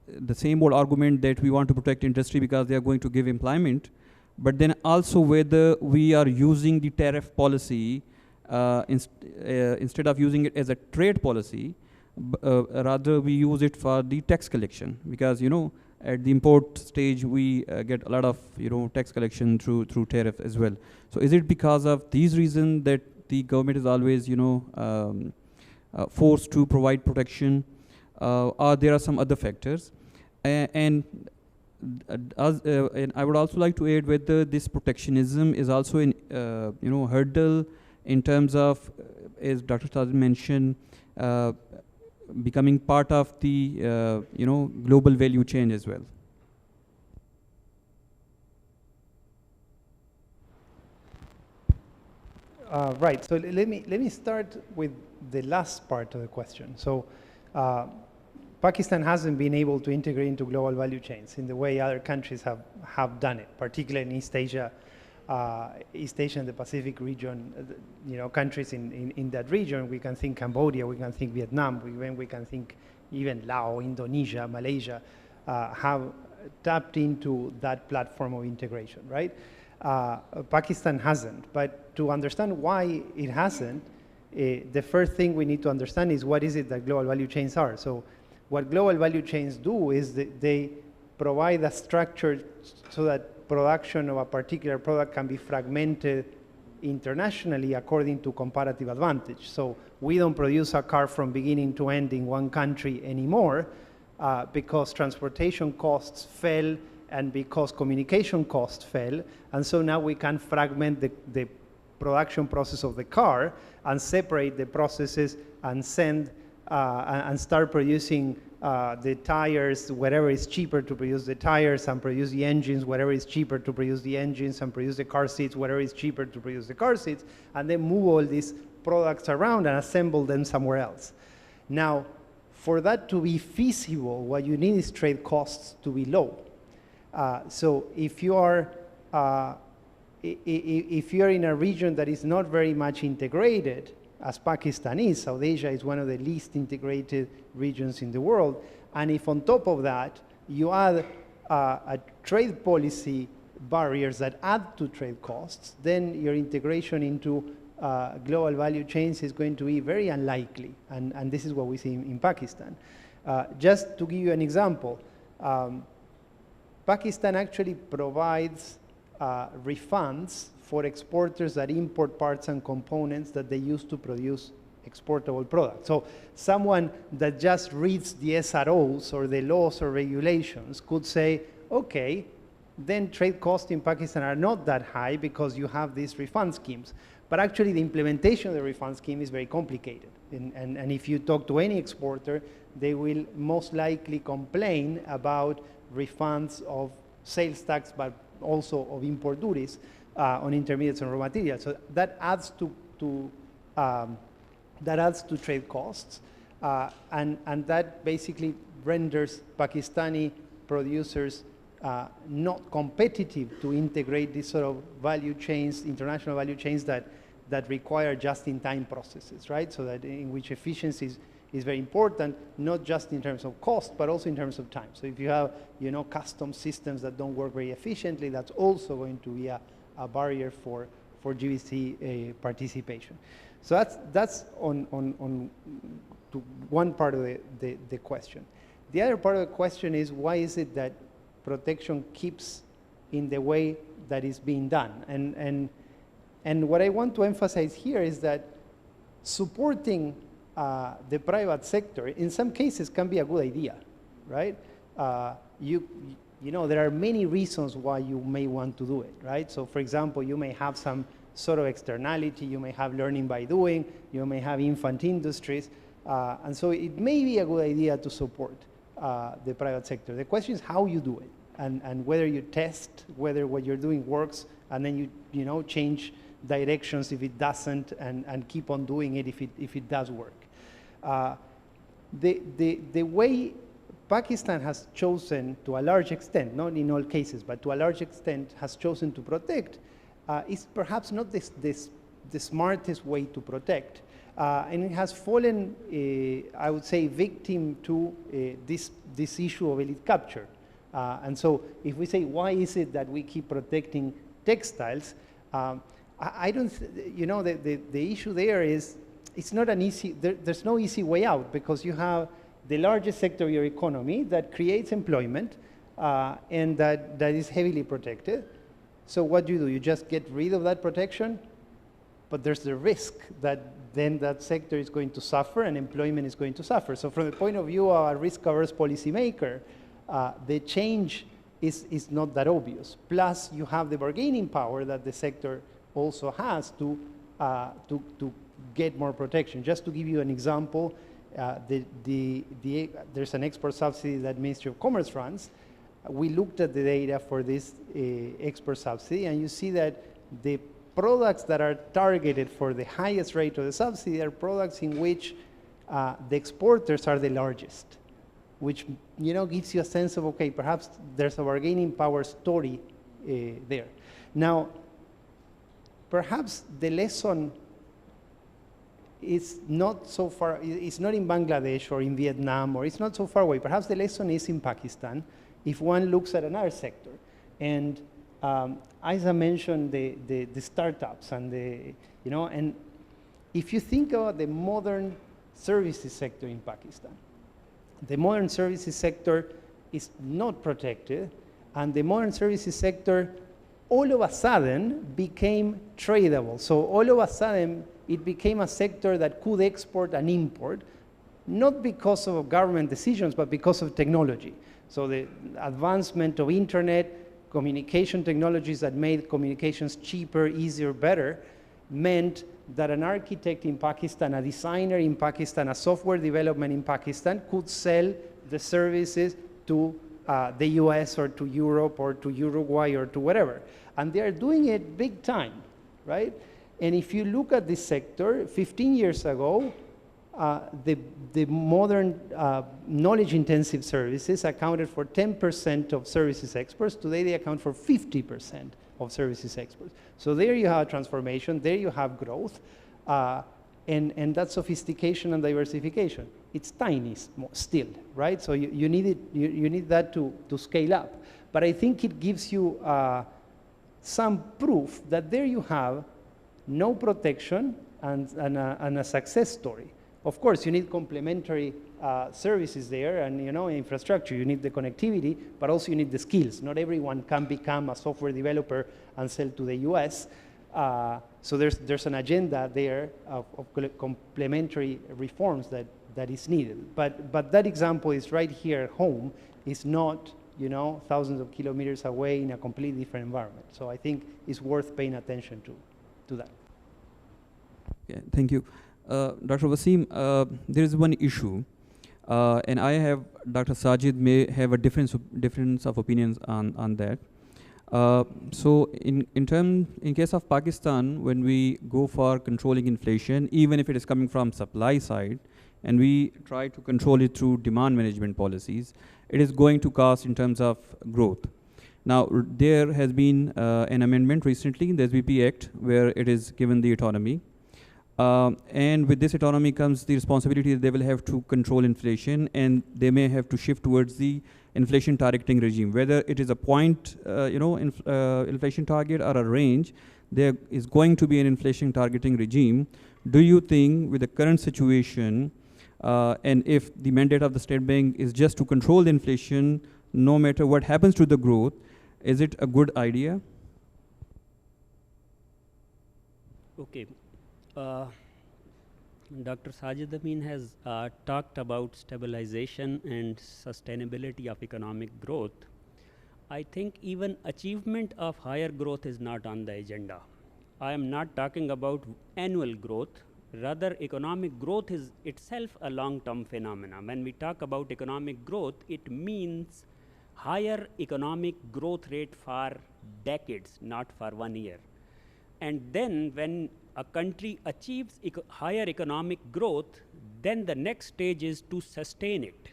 the same old argument that we want to protect industry because they are going to give employment, but then also whether we are using the tariff policy instead of using it as a trade policy, rather we use it for the tax collection, because at the import stage we get a lot of tax collection through tariff as well. So is it because of these reasons that the government is always forced to provide protection, or there are some other factors? And I would also like to add whether this protectionism is also in hurdle in terms of, as Dr. Sajid mentioned, becoming part of the global value chain as well. Right. So let me start with the last part of the question. So Pakistan hasn't been able to integrate into global value chains in the way other countries have done it, particularly in East Asia and the Pacific region. Countries in that region, we can think Cambodia, we can think Vietnam, we can think even Laos, Indonesia, Malaysia, have tapped into that platform of integration, right? Pakistan hasn't, but to understand why it hasn't, the first thing we need to understand is what is it that global value chains are. So what global value chains do is that they provide a structure so that production of a particular product can be fragmented internationally according to comparative advantage. So we don't produce a car from beginning to end in one country anymore because transportation costs fell and because communication costs fell. And so now we can fragment the production process of the car and separate the processes and send and start producing the tires wherever is cheaper to produce the tires, and produce the engines wherever is cheaper to produce the engines, and produce the car seats wherever is cheaper to produce the car seats, and then move all these products around and assemble them somewhere else. Now, for that to be feasible, what you need is trade costs to be low. So if you are in a region that is not very much integrated, as Pakistan is, South Asia is one of the least integrated regions in the world, and if on top of that you add a trade policy barriers that add to trade costs, then your integration into global value chains is going to be very unlikely, and this is what we see in Pakistan. Just to give you an example, Pakistan actually provides refunds for exporters that import parts and components that they use to produce exportable products. So someone that just reads the SROs or the laws or regulations could say, okay, then trade costs in Pakistan are not that high because you have these refund schemes. But actually the implementation of the refund scheme is very complicated. And if you talk to any exporter, they will most likely complain about refunds of sales tax, but also of import duties on intermediates and raw materials. So that adds to trade costs, and that basically renders Pakistani producers not competitive to integrate these sort of value chains, international value chains that require just-in-time processes, right? So that in which efficiency is very important, not just in terms of cost, but also in terms of time. So if you have, custom systems that don't work very efficiently, that's also going to be a barrier for GVC participation. So that's on to one part of the question. The other part of the question is, why is it that protection keeps in the way that is being done? And what I want to emphasize here is that supporting the private sector in some cases can be a good idea, right? you know, there are many reasons why you may want to do it, right? So for example, you may have some sort of externality, you may have learning by doing, you may have infant industries, and so it may be a good idea to support the private sector. The question is how you do it, and whether you test whether what you're doing works, and then you know, change directions if it doesn't, and keep on doing it if it does work. The way Pakistan has chosen, to a large extent, not in all cases, but to a large extent, has chosen to protect, is perhaps not the smartest way to protect. And it has fallen, I would say, victim to this issue of elite capture. And so if we say, why is it that we keep protecting textiles? I don't, you know, the issue there is, it's not an easy, there's no easy way out, because you have the largest sector of your economy that creates employment and that is heavily protected. So what do? You just get rid of that protection, but there's the risk that then that sector is going to suffer and employment is going to suffer. So from the point of view of a risk-averse policymaker, the change is not that obvious. Plus, you have the bargaining power that the sector also has to get more protection. Just to give you an example, there's an export subsidy that Ministry of Commerce runs. We looked at the data for this export subsidy, and you see that the products that are targeted for the highest rate of the subsidy are products in which the exporters are the largest, which, you know, gives you a sense of, okay, perhaps there's a bargaining power story there. Now, perhaps the lesson is not so far, it's not in Bangladesh or in Vietnam, or it's not so far away. Perhaps the lesson is in Pakistan, if one looks at another sector. And as I mentioned, the startups and you know, and if you think about the modern services sector in Pakistan, the modern services sector is not protected, and the modern services sector all of a sudden became tradable. So all of a sudden, it became a sector that could export and import, not because of government decisions, but because of technology. So the advancement of internet, communication technologies that made communications cheaper, easier, better, meant that an architect in Pakistan, a designer in Pakistan, a software development in Pakistan could sell the services to the US or to Europe or to Uruguay or to whatever. And they are doing it big time, right? And if you look at this sector, 15 years ago, the modern knowledge-intensive services accounted for 10% of services exports. Today, they account for 50% of services exports. So there you have transformation, there you have growth, and that's sophistication and diversification. It's tiny still, right? So you need it. You need that to scale up. But I think it gives you some proof that there you have no protection and a success story. Of course, you need complementary services there, and, you know, infrastructure. You need the connectivity, but also you need the skills. Not everyone can become a software developer and sell to the US. So there's an agenda there of complementary reforms that is needed. But that example is right here at home. It's not, you know, thousands of kilometers away in a completely different environment. So I think it's worth paying attention to that. Yeah, thank you. Dr. Wasim, there is one issue, and Dr. Sajid may have a difference of opinions on that. So in case of Pakistan, when we go for controlling inflation, even if it is coming from supply side, and we try to control it through demand management policies, it is going to cost in terms of growth. Now, there has been an amendment recently in the SBP Act where it is given the autonomy. And with this autonomy comes the responsibility that they will have to control inflation, and they may have to shift towards the inflation targeting regime. Whether it is a point, inflation target or a range, there is going to be an inflation targeting regime. Do you think with the current situation, and if the mandate of the State Bank is just to control the inflation, no matter what happens to the growth, is it a good idea? Okay. Dr. Sajid Amin has talked about stabilization and sustainability of economic growth. I think even achievement of higher growth is not on the agenda. I am not talking about annual growth. Rather, economic growth is itself a long-term phenomenon. When we talk about economic growth, it means higher economic growth rate for decades, not for 1 year. And then when a country achieves higher economic growth, then the next stage is to sustain it.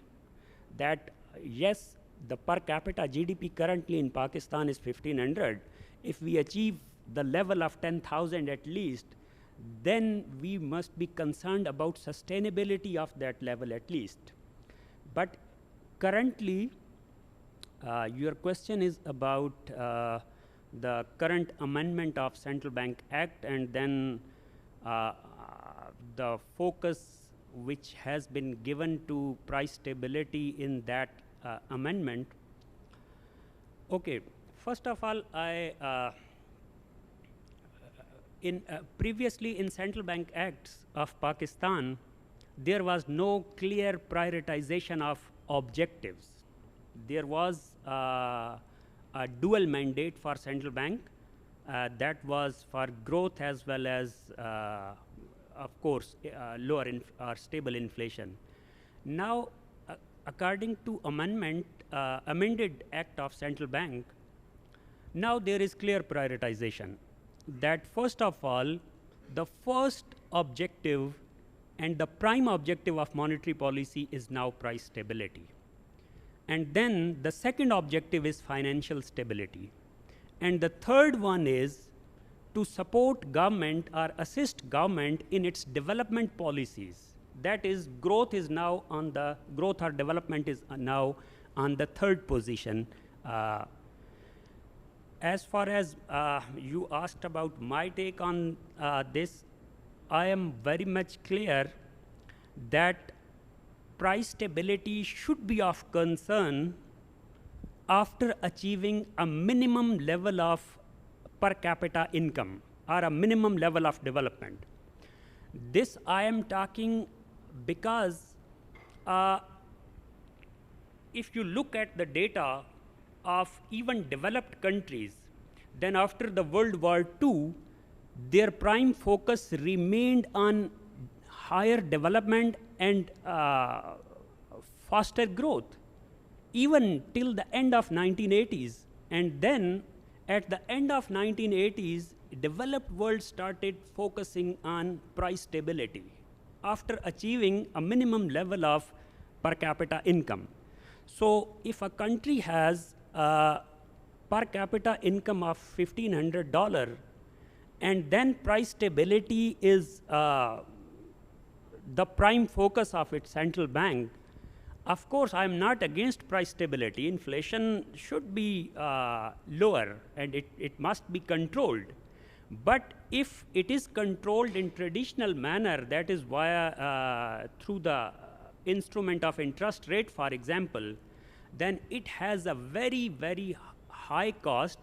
That yes, the per capita GDP currently in Pakistan is 1500. If we achieve the level of 10,000 at least, then we must be concerned about sustainability of that level at least. But currently, your question is about the current amendment of Central Bank Act, and then the focus which has been given to price stability in that amendment. Okay, first of all, previously in Central Bank Acts of Pakistan, there was no clear prioritization of objectives. There was a dual mandate for Central Bank that was for growth as well as, of course, lower or stable inflation. Now, according to amended Act of Central Bank, now there is clear prioritization. That first of all, the first objective and the prime objective of monetary policy is now price stability. And then the second objective is financial stability. And the third one is to support government or assist government in its development policies. That is, growth or development is now on the third position. As far as you asked about my take on this, I am very much clear that price stability should be of concern after achieving a minimum level of per capita income or a minimum level of development. This I am talking because if you look at the data of even developed countries, then after the World War II, their prime focus remained on higher development and faster growth, even till the end of 1980s. And then at the end of 1980s, developed world started focusing on price stability after achieving a minimum level of per capita income. So if a country has per capita income of $1,500 and then price stability is the prime focus of its central bank, of course, I am not against price stability. Inflation should be lower and it must be controlled. But if it is controlled in traditional manner, that is via through the instrument of interest rate, for example, then it has a very, very high cost.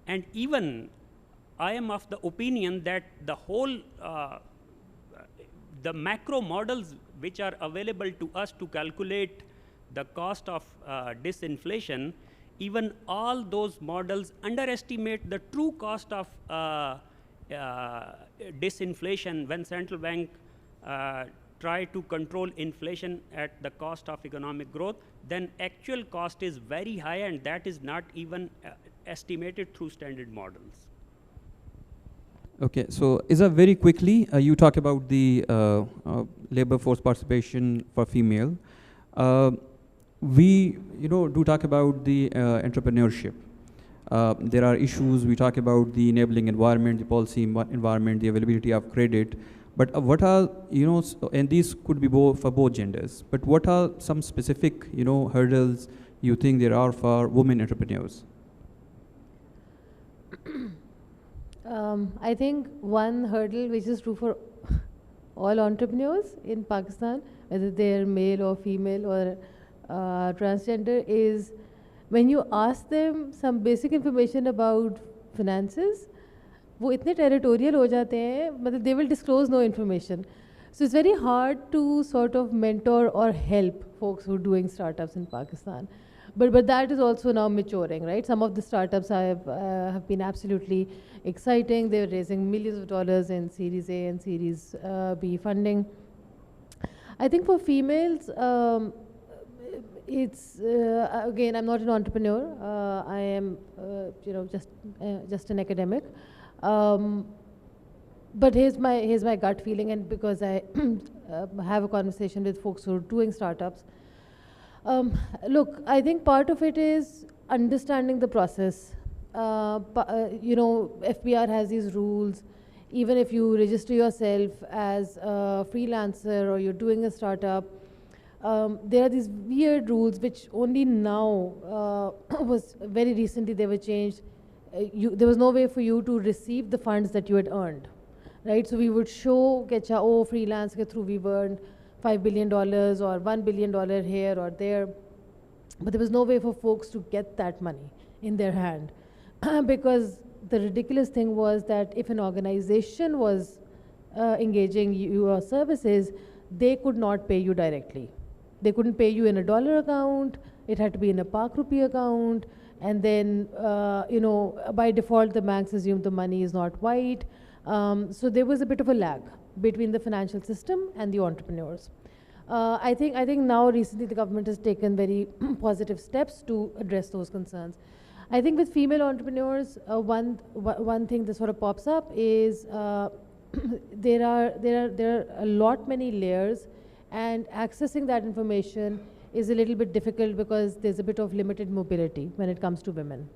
And even I am of the opinion that the whole the macro models which are available to us to calculate the cost of disinflation, even all those models underestimate the true cost of disinflation when central bank try to control inflation at the cost of economic growth. Then actual cost is very high, and that is not even estimated through standard models. Okay, so Isa, very quickly, you talk about the labor force participation for female. We, do talk about the entrepreneurship. There are issues. We talk about the enabling environment, the policy environment, the availability of credit. But what are, and these could be for both genders. But what are some specific, hurdles you think there are for women entrepreneurs? I think one hurdle which is true for all entrepreneurs in Pakistan, whether they're male or female or transgender, is when you ask them some basic information about finances, वो इतने territorial हो जाते हैं, मतलब they will disclose no information. So it's very hard to sort of mentor or help folks who are doing startups in Pakistan. But that is also now maturing, right? Some of the startups have been absolutely exciting. They're raising millions of dollars in Series A and Series B funding. I think for females, it's again, I'm not an entrepreneur. I am, just an academic. But here's my gut feeling, and because I have a conversation with folks who are doing startups. Look, I think part of it is understanding the process. FBR has these rules. Even if you register yourself as a freelancer or you're doing a startup, there are these weird rules which only now, was very recently they were changed. There was no way for you to receive the funds that you had earned, right? So we would show, freelance ke through we've earned $5 billion or $1 billion here or there. But there was no way for folks to get that money in their hand. Because the ridiculous thing was that if an organization was engaging your services, they could not pay you directly. They couldn't pay you in a dollar account. It had to be in a Pak rupee account. And then, by default, the banks assumed the money is not white. So there was a bit of a lag between the financial system and the entrepreneurs. I think now recently the government has taken very positive steps to address those concerns. I think with female entrepreneurs, one thing that sort of pops up is there are a lot many layers, and accessing that information is a little bit difficult because there's a bit of limited mobility when it comes to women.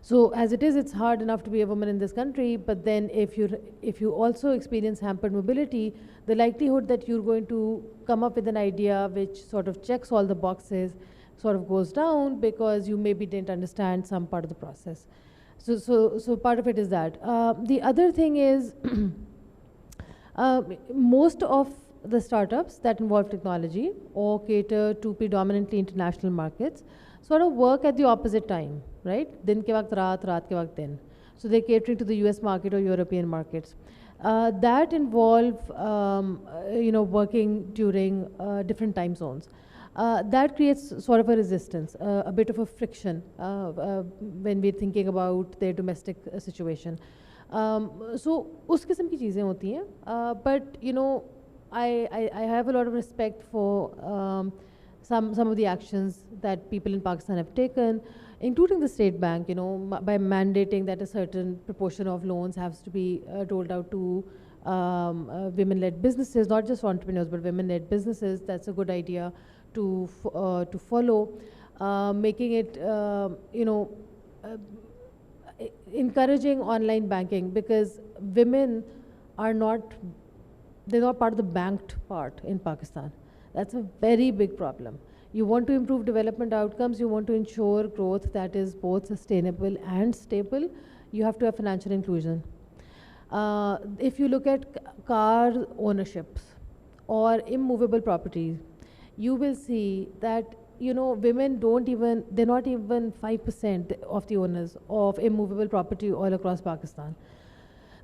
So as it is, it's hard enough to be a woman in this country, but then if you also experience hampered mobility, the likelihood that you're going to come up with an idea which sort of checks all the boxes sort of goes down because you maybe didn't understand some part of the process. So part of it is that. The other thing is most of the startups that involve technology or cater to predominantly international markets sort of work at the opposite time, right? Din ke waqt raat, raat ke waqt din. So they're catering to the US market or European markets. That involve, working during different time zones. That creates sort of a resistance, a bit of a friction when we're thinking about their domestic situation. So उस किस्म की चीज़ें होती हैं. But I have a lot of respect for some of the actions that people in Pakistan have taken, including the State Bank, by mandating that a certain proportion of loans has to be doled out to women-led businesses, not just entrepreneurs, but women-led businesses. That's a good idea to follow, making it, encouraging online banking, because women are they're not part of the banked part in Pakistan. That's a very big problem. You want to improve development outcomes, you want to ensure growth that is both sustainable and stable, you have to have financial inclusion. If you look at car ownerships or immovable properties, you will see that women they're not even 5% of the owners of immovable property all across Pakistan.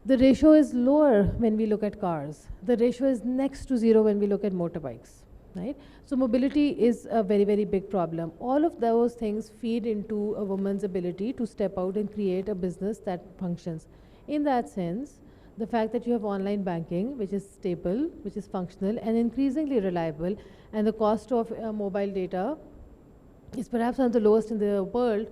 The ratio is lower when we look at cars. The ratio is next to zero when we look at motorbikes, right? So mobility is a very, very big problem. All of those things feed into a woman's ability to step out and create a business that functions. In that sense, the fact that you have online banking, which is stable, which is functional and increasingly reliable, and the cost of mobile data is perhaps one of the lowest in the world,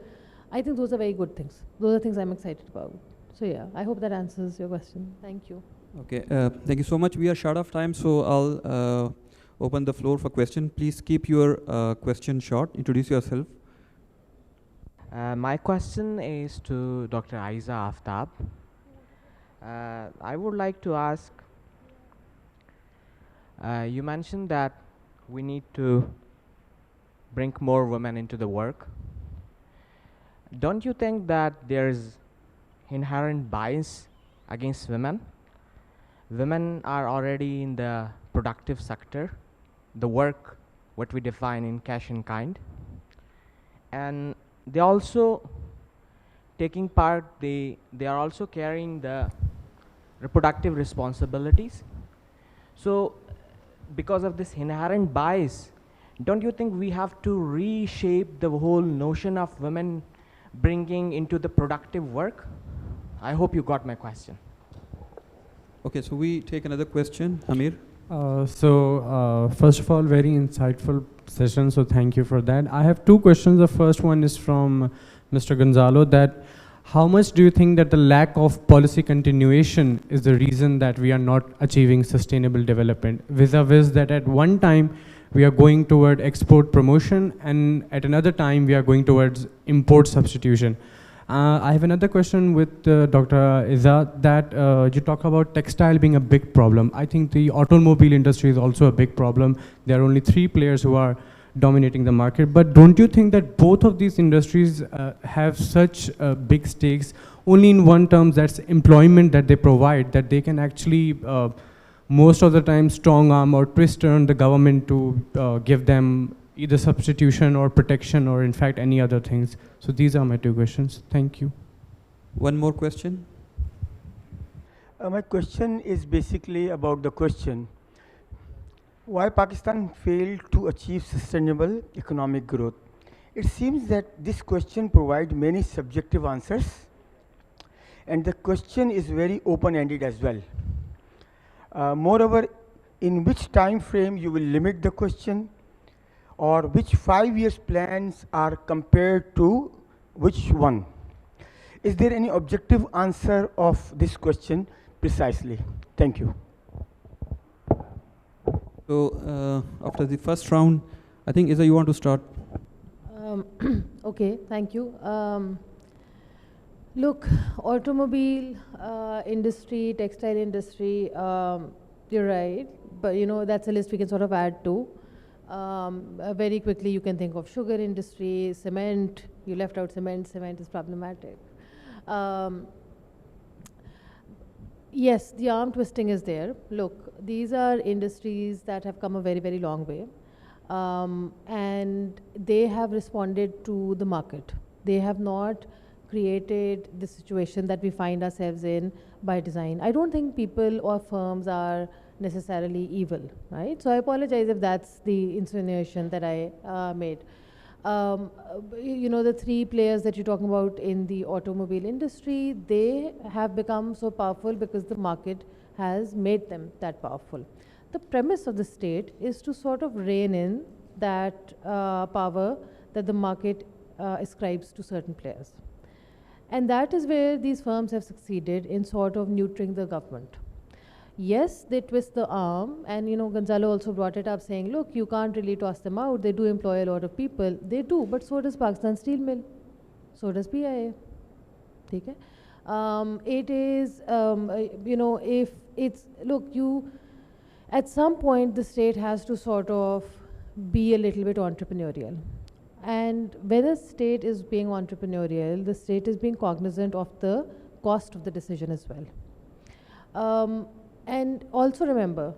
I think those are very good things. Those are things I'm excited about. So yeah, I hope that answers your question. Thank you. Okay, thank you so much. We are short of time, so I'll open the floor for question. Please keep your question short. Introduce yourself. My question is to Dr. Aiza Aftab. I would like to ask, you mentioned that we need to bring more women into the work. Don't you think that there's inherent bias against women? Women are already in the productive sector, the work what we define in cash in kind, and they also taking part, they are also carrying the reproductive responsibilities. So because of this inherent bias, don't you think we have to reshape the whole notion of women bringing into the productive work? I hope you got my question. Okay, so we take another question, Amir. First of all, very insightful session, so thank you for that. I have two questions. The first one is from Mr. Gonzalo, that how much do you think that the lack of policy continuation is the reason that we are not achieving sustainable development, vis-a-vis that at one time we are going toward export promotion and at another time we are going towards import substitution? I have another question with Dr. Izzat, that you talk about textile being a big problem. I think the automobile industry is also a big problem. There are only 3 players who are dominating the market. But don't you think that both of these industries have such big stakes only in one term, that's employment that they provide, that they can actually most of the time strong arm or twist turn the government to give them either substitution or protection or in fact any other things? So these are my 2 questions. Thank you. One more question. My question is basically about the question, why Pakistan failed to achieve sustainable economic growth? It seems that this question provides many subjective answers, and the question is very open-ended as well. Moreover, in which time frame you will limit the question, or which 5 years plans are compared to which one? Is there any objective answer of this question precisely? Thank you. So after the first round, I think Iza, you want to start? Okay, thank you. Look, automobile industry, textile industry, you're right, but you know, that's a list we can sort of add to. Very quickly you can think of sugar industry, cement. You left out cement. Cement is problematic. Yes, the arm twisting is there. Look, these are industries that have come a very, very long way, and they have responded to the market. They have not created the situation that we find ourselves in by design. I don't think people or firms are necessarily evil, right? So I apologize if that's the insinuation that I made. You know, the 3 players that you're talking about in the automobile industry, they have become so powerful because the market has made them that powerful. The premise of the state is to sort of rein in that power that the market ascribes to certain players. And that is where these firms have succeeded in sort of neutering the government. Yes, they twist the arm, and you know, Gonzalo also brought it up saying, look, you can't really toss them out. They do employ a lot of people. They do, but so does Pakistan Steel Mill. So does PIA. Okay? It is, you know, if it's, look, you, at some point the state has to sort of be a little bit entrepreneurial. And when a state is being entrepreneurial, the state is being cognizant of the cost of the decision as well. And also remember,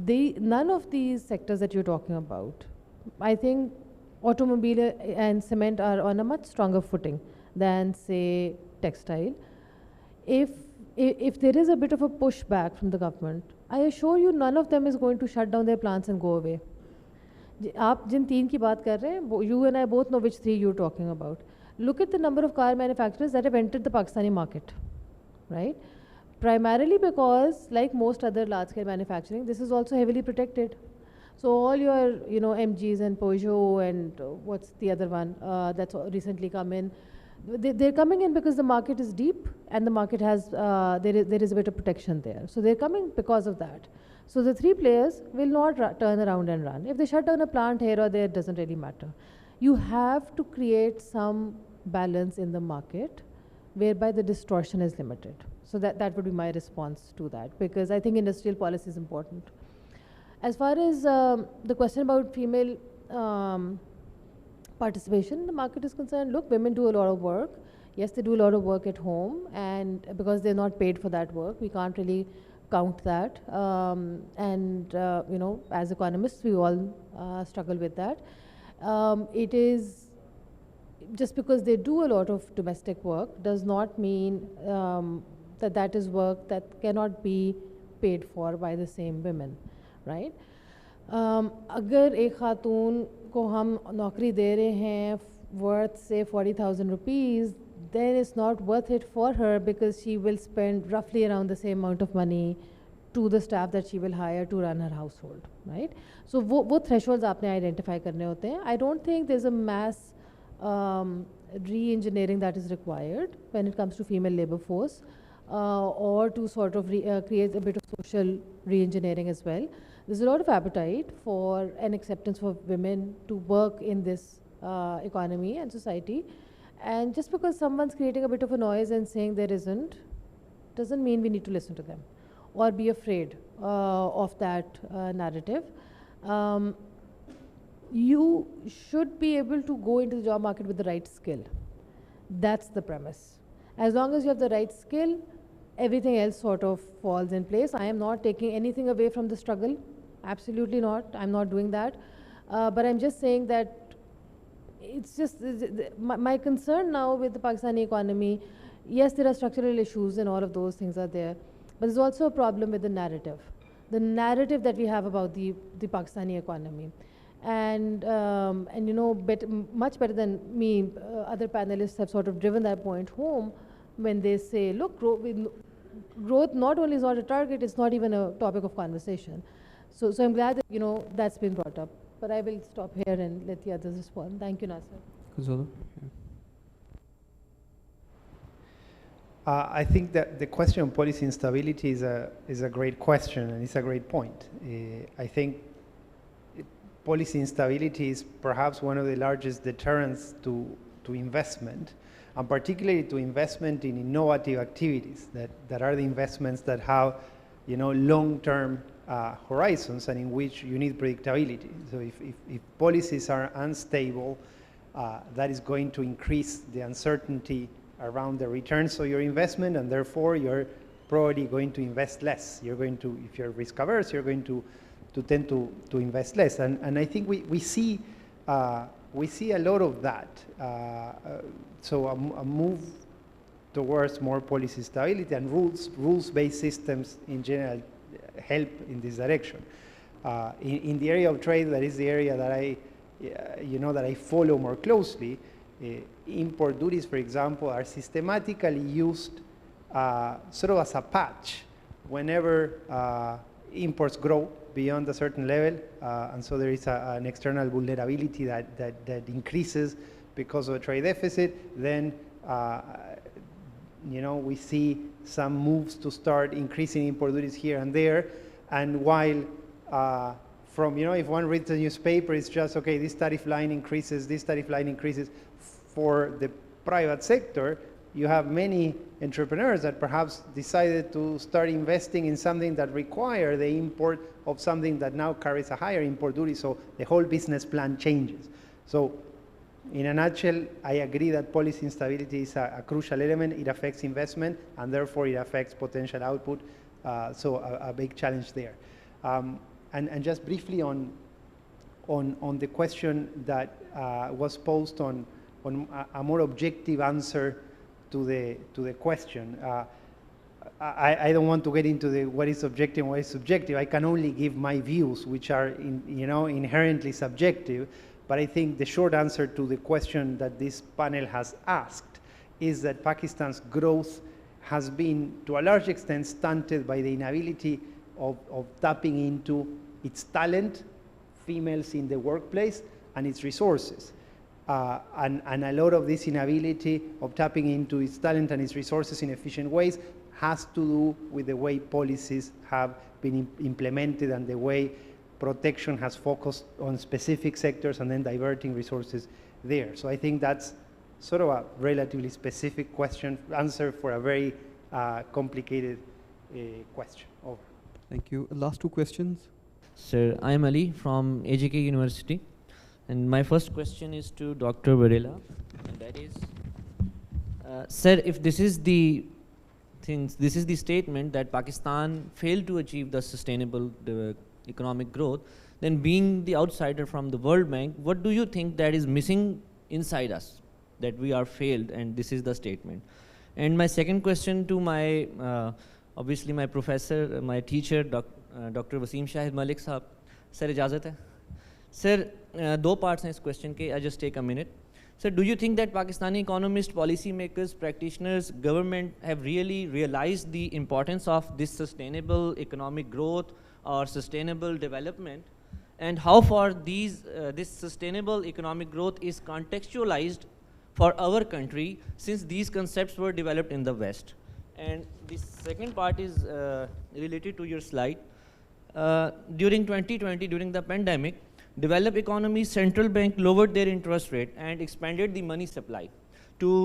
none of these sectors that you're talking about, I think automobile and cement are on a much stronger footing than, say, textile. If there is a bit of a pushback from the government, I assure you none of them is going to shut down their plants and go away. आप जिन 3 की बात कर रहे हैं, you and I both know which 3 you're talking about. Look at the number of car manufacturers that have entered the Pakistani market, right? Primarily because, like most other large-scale manufacturing, this is also heavily protected. So all your, you know, MGs and Peugeot and what's the other one that's recently come in, they're coming in because the market is deep and the market has, there is a bit of protection there. So they're coming because of that. So the 3 players will not turn around and run. If they shut down a plant here or there, it doesn't really matter. You have to create some balance in the market whereby the distortion is limited. So that would be my response to that, because I think industrial policy is important. As far as the question about female participation in the market is concerned, look, women do a lot of work. Yes, they do a lot of work at home, and because they're not paid for that work, we can't really count that. You know, as economists, we all struggle with that. It is just because they do a lot of domestic work does not mean that is work that cannot be paid for by the same women, right? अगर एक खातून को हम नौकरी दे रहे हैं worth say 40,000 rupees, then it's not worth it for her because she will spend roughly around the same amount of money to the staff that she will hire to run her household, right? So वो thresholds आपने identify करने होते हैं. I don't think there's a mass re-engineering that is required when it comes to female labor force or to sort of create a bit of social re-engineering as well. There's a lot of appetite for an acceptance for women to work in this economy and society. And just because someone's creating a bit of a noise and saying there isn't, doesn't mean we need to listen to them or be afraid of that narrative. You should be able to go into the job market with the right skill. That's the premise. As long as you have the right skill, everything else sort of falls in place. I am not taking anything away from the struggle. Absolutely not. I'm not doing that. But I'm just saying that it's just my concern now with the Pakistani economy. Yes, there are structural issues and all of those things are there. But there's also a problem with the narrative that we have about the Pakistani economy. And you know, much better than me, other panelists have sort of driven that point home when they say, look, growth not only is not a target, it's not even a topic of conversation. So I'm glad that, you know, that's been brought up. But I will stop here and let the others respond. Thank you, Nasser. Gonzalo? I think that the question of policy instability is a great question, and it's a great point. I think policy instability is perhaps one of the largest deterrents to investment, and particularly to investment in innovative activities that are the investments that have, you know, long-term horizons and in which you need predictability. So if policies are unstable, that is going to increase the uncertainty around the returns of your investment, and therefore you're probably going to invest less. You're going to, if you're risk averse, you're going to tend to invest less. And I think we see a lot of that. So a move towards more policy stability and rules-based systems in general help in this direction. In the area of trade, that is the area that I follow more closely. Import duties, for example, are systematically used sort of as a patch whenever imports grow beyond a certain level, and so there is an external vulnerability that increases because of a trade deficit. Then you know, we see some moves to start increasing import duties here and there, and while from, you know, if one reads the newspaper, it's just, okay, this tariff line increases, this tariff line increases. For the private sector, you have many entrepreneurs that perhaps decided to start investing in something that requires the import of something that now carries a higher import duty, so the whole business plan changes. So in a nutshell, I agree that policy instability is a crucial element. It affects investment, and therefore it affects potential output, so a big challenge there. And just briefly on the question that was posed on a more objective answer to the question. I don't want to get into what is objective and what is subjective. I can only give my views, which are inherently subjective. But I think the short answer to the question that this panel has asked is that Pakistan's growth has been, to a large extent, stunted by the inability of tapping into its talent, females in the workplace, and its resources. And a lot of this inability of tapping into its talent and its resources in efficient ways has to do with the way policies have been implemented and the way protection has focused on specific sectors and then diverting resources there. So I think that's sort of a relatively specific answer for a very complicated question. Over. Thank you. Last two questions. Sir, I am Ali from AJK University. And my first question is to Dr. Varela, and that is, sir, if this is the statement that Pakistan failed to achieve the sustainable economic growth, then being the outsider from the World Bank, what do you think that is missing inside us, that we are failed, and this is the statement? And my second question to my, obviously my professor, my teacher, Dr. Wasim Shahid Malik Sahab. Sir इजाज़त है sir दो parts हैं इस question के I just take a minute sir do you think that Pakistani economist policy makers practitioners government have really realised the importance of this sustainable economic growth और sustainable development and how far this sustainable economic growth is contextualized for our country since these concepts were developed in the West. And the second part is related to your slide. During 2020, during the pandemic, developed economies central bank lowered their interest rate and expanded the money supply to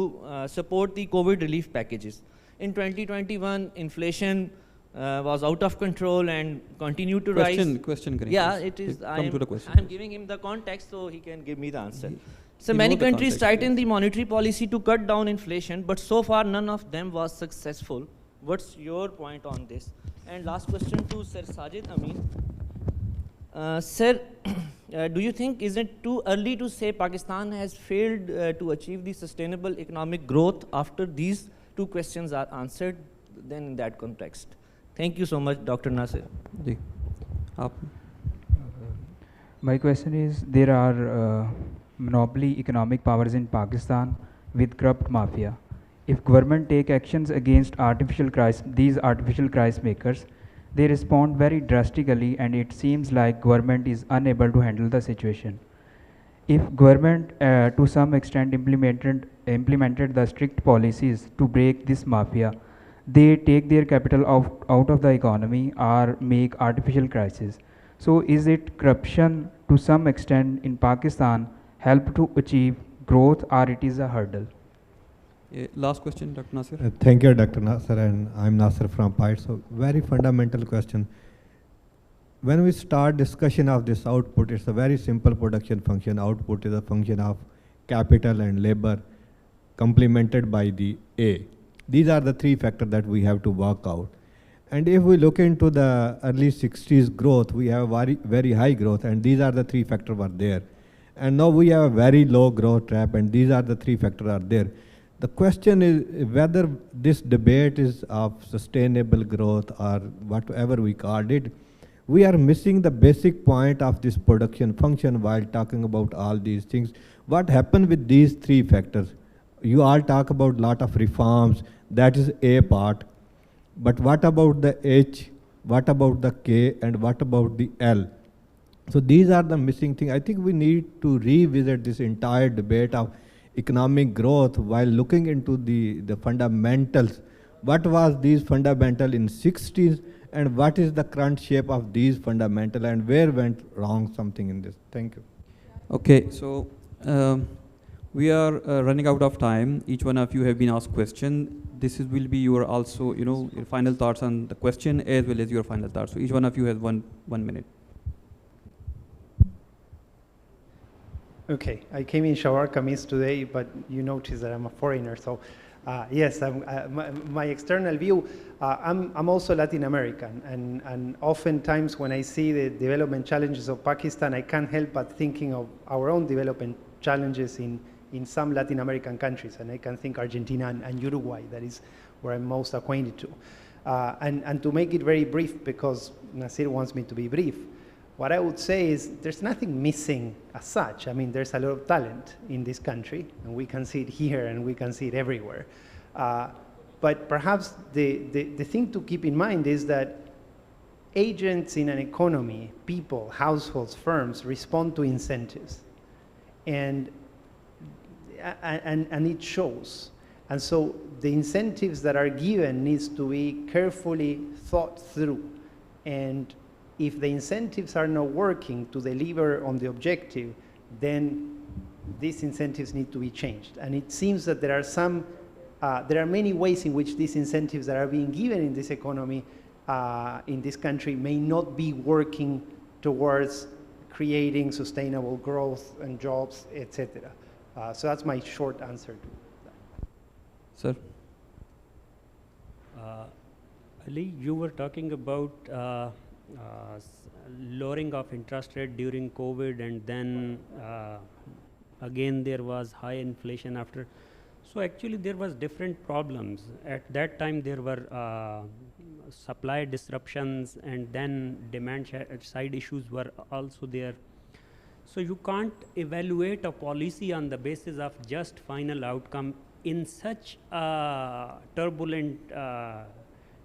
support the COVID relief packages. In 2021, inflation was out of control and continued to rise. Question, yeah, it is. Come to the question. I am giving him the context so he can give me the answer. So many countries tightened the monetary policy to cut down inflation, but so far none of them was successful. What's your point on this? And last question to Sir Sajid Amin. Sir, do you think is it too early to say Pakistan has failed to achieve the sustainable economic growth after these two questions are answered? Then in that context. Thank you so much, Dr. Nasir. My question is, there are monopoly economic powers in Pakistan with corrupt mafia. If government take actions against these artificial crisis makers, they respond very drastically, and it seems like government is unable to handle the situation. If government to some extent implemented the strict policies to break this mafia, they take their capital out of the economy or make artificial crisis. So is it corruption to some extent in Pakistan help to achieve growth, or it is a hurdle? Last question, Dr. Nasir. Thank you, Dr. Nasir, and I'm Nasir from Part-6. So very fundamental question. When we start discussion of this output, it's a very simple production function. Output is a function of capital and labor complemented by the A. These are the three factors that we have to work out. And if we look into the early 60s growth, we have very high growth, and these are the three factors were there. And now we have a very low growth trap, and these are the three factors are there. The question is whether this debate is of sustainable growth or whatever we called it. We are missing the basic point of this production function while talking about all these things. What happened with these three factors? You all talk about lot of reforms, that is A part. But what about the H, what about the K, and what about the L? So these are the missing things. I think we need to revisit this entire debate of economic growth while looking into the fundamentals. What was these fundamental in 60s, and what is the current shape of these fundamental, and where went wrong something in this? Thank you. Okay, so we are running out of time. Each one of you have been asked question. Will be your also, your final thoughts on the question as well as your final thoughts. So each one of you has one minute. Okay, I came in Shawar Kameez today, but you notice that I'm a foreigner. So yes, my external view, I'm also Latin American, and oftentimes when I see the development challenges of Pakistan, I can't help but thinking of our own development challenges in some Latin American countries, and I can think Argentina and Uruguay, that is where I'm most acquainted to. And to make it very brief, because Nasir wants me to be brief, what I would say is there's nothing missing as such. I mean, there's a lot of talent in this country, and we can see it here and we can see it everywhere. But perhaps the thing to keep in mind is that agents in an economy, people, households, firms, respond to incentives. And it shows. And so the incentives that are given needs to be carefully thought through. And if the incentives are not working to deliver on the objective, then these incentives need to be changed. And it seems that there are many ways in which these incentives that are being given in this economy, in this country, may not be working towards creating sustainable growth and jobs, etc. So that's my short answer to that. Sir? Ali, you were talking about lowering of interest rate during COVID, and then again there was high inflation after. So actually there was different problems. At that time there were supply disruptions, and then demand side issues were also there. So you can't evaluate a policy on the basis of just final outcome in such turbulent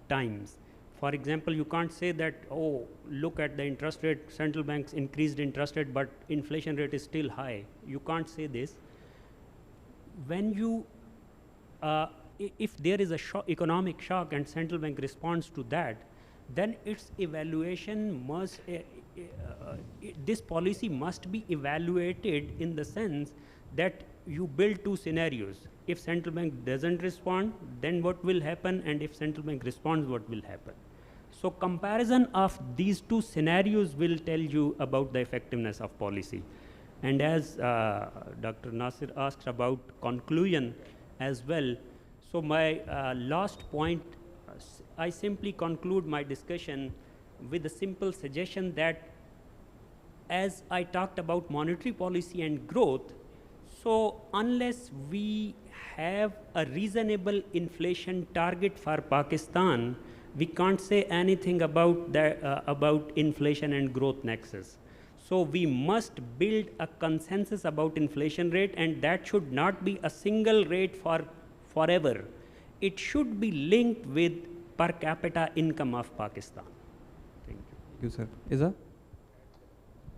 times. For example, you can't say that, oh, look at the interest rate, central banks increased interest rate, but inflation rate is still high. You can't say this. When you, if there is a economic shock and central bank responds to that, then its evaluation must, this policy must be evaluated in the sense that you build two scenarios. If central bank doesn't respond, then what will happen? And if central bank responds, what will happen? So comparison of these two scenarios will tell you about the effectiveness of policy. And as Dr. Nasir asked about conclusion as well, so my last point, I simply conclude my discussion with a simple suggestion that as I talked about monetary policy and growth, so unless we have a reasonable inflation target for Pakistan, we can't say anything about about inflation and growth nexus. So we must build a consensus about inflation rate, and that should not be a single rate for forever. It should be linked with per capita income of Pakistan. Thank you. Thank you, sir. Iza?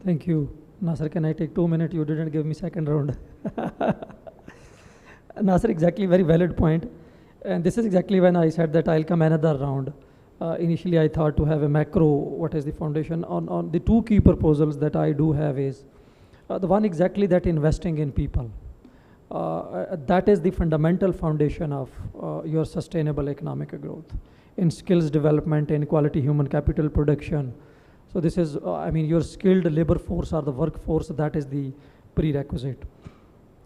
Thank you. Nasir, can I take 2 minutes? You didn't give me second round. Nasir, exactly, very valid point. And this is exactly when I said that I'll come another round. Initially, I thought to have a macro, what is the foundation. On the two key proposals that I do have is, the one exactly that investing in people. That is the fundamental foundation of your sustainable economic growth. In skills development, in quality human capital production. So this is, I mean, your skilled labor force or the workforce, that is the prerequisite.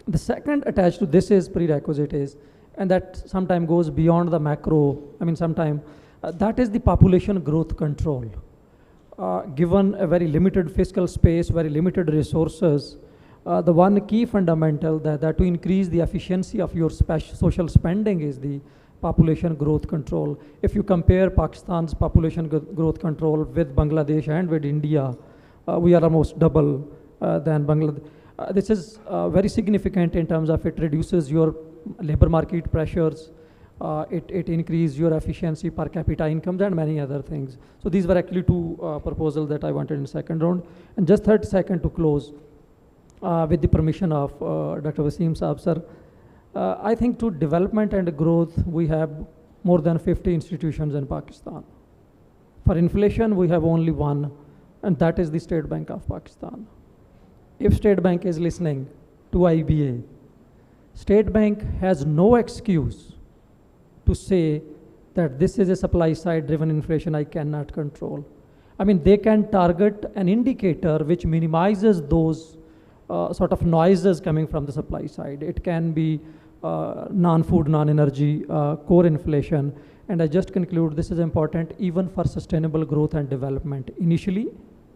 The second attached to this is prerequisite is, and that sometimes goes beyond the macro, I mean sometime, that is the population growth control. Given a very limited fiscal space, very limited resources, the one key fundamental that to increase the efficiency of your social spending is the population growth control. If you compare Pakistan's population growth control with Bangladesh and with India, we are almost double than Bangladesh. This is very significant in terms of it reduces your labor market pressures, it increases your efficiency per capita incomes and many other things. So these were actually two proposals that I wanted in second round. And just 30 seconds to close with the permission of Dr. Wasim Saab sir. I think to development and growth, we have more than 50 institutions in Pakistan. For inflation, we have only one, and that is the State Bank of Pakistan. If State Bank is listening to IBA, State Bank has no excuse to say that this is a supply side driven inflation I cannot control. I mean, they can target an indicator which minimizes those sort of noises coming from the supply side. It can be non-food, non-energy, core inflation. And I just conclude this is important even for sustainable growth and development. Initially,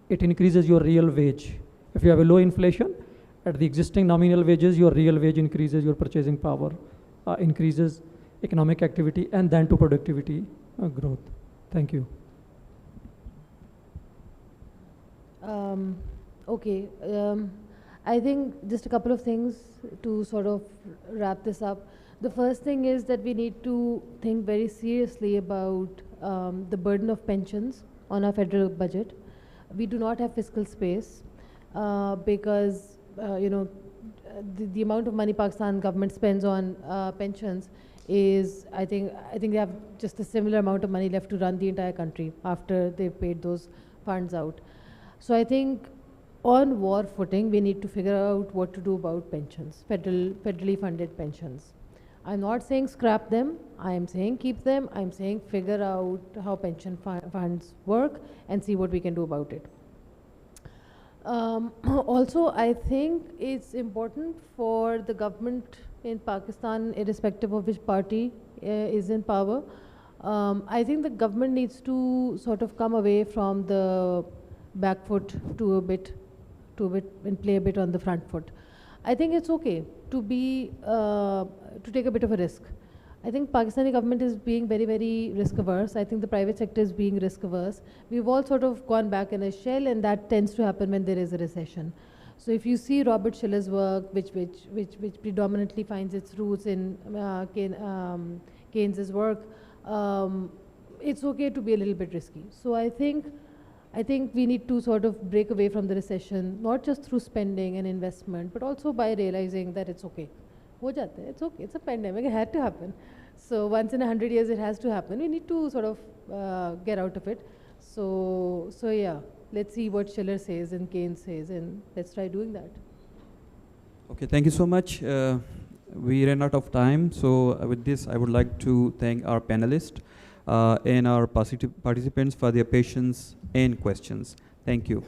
it increases your real wage. If you have a low inflation, at the existing nominal wages, your real wage increases, your purchasing power increases, economic activity, and then to productivity growth. Thank you. Okay. I think just a couple of things to sort of wrap this up. The first thing is that we need to think very seriously about the burden of pensions on our federal budget. We do not have fiscal space because the amount of money Pakistan government spends on pensions is, I think they have just a similar amount of money left to run the entire country after they've paid those funds out. So I think on war footing, we need to figure out what to do about pensions, federally funded pensions. I'm not saying scrap them, I'm saying keep them, I'm saying figure out how pension funds work and see what we can do about it. Also, I think it's important for the government in Pakistan, irrespective of which party is in power, I think the government needs to sort of come away from the back foot to a bit and play a bit on the front foot. I think it's okay to be to take a bit of a risk. I think Pakistani government is being very, very risk averse. I think the private sector is being risk averse. We've all sort of gone back in a shell, and that tends to happen when there is a recession. So if you see Robert Schiller's work, which predominantly finds its roots in Keynes's work, it's okay to be a little bit risky. So I think we need to sort of break away from the recession, not just through spending and investment, but also by realizing that it's okay. It's okay, it's a pandemic, it had to happen. So once in 100 years it has to happen. We need to sort of get out of it. So yeah, let's see what Schiller says and Keynes says, and let's try doing that. Okay, thank you so much. We ran out of time, so with this I would like to thank our panelists and our participants for their patience and questions. Thank you.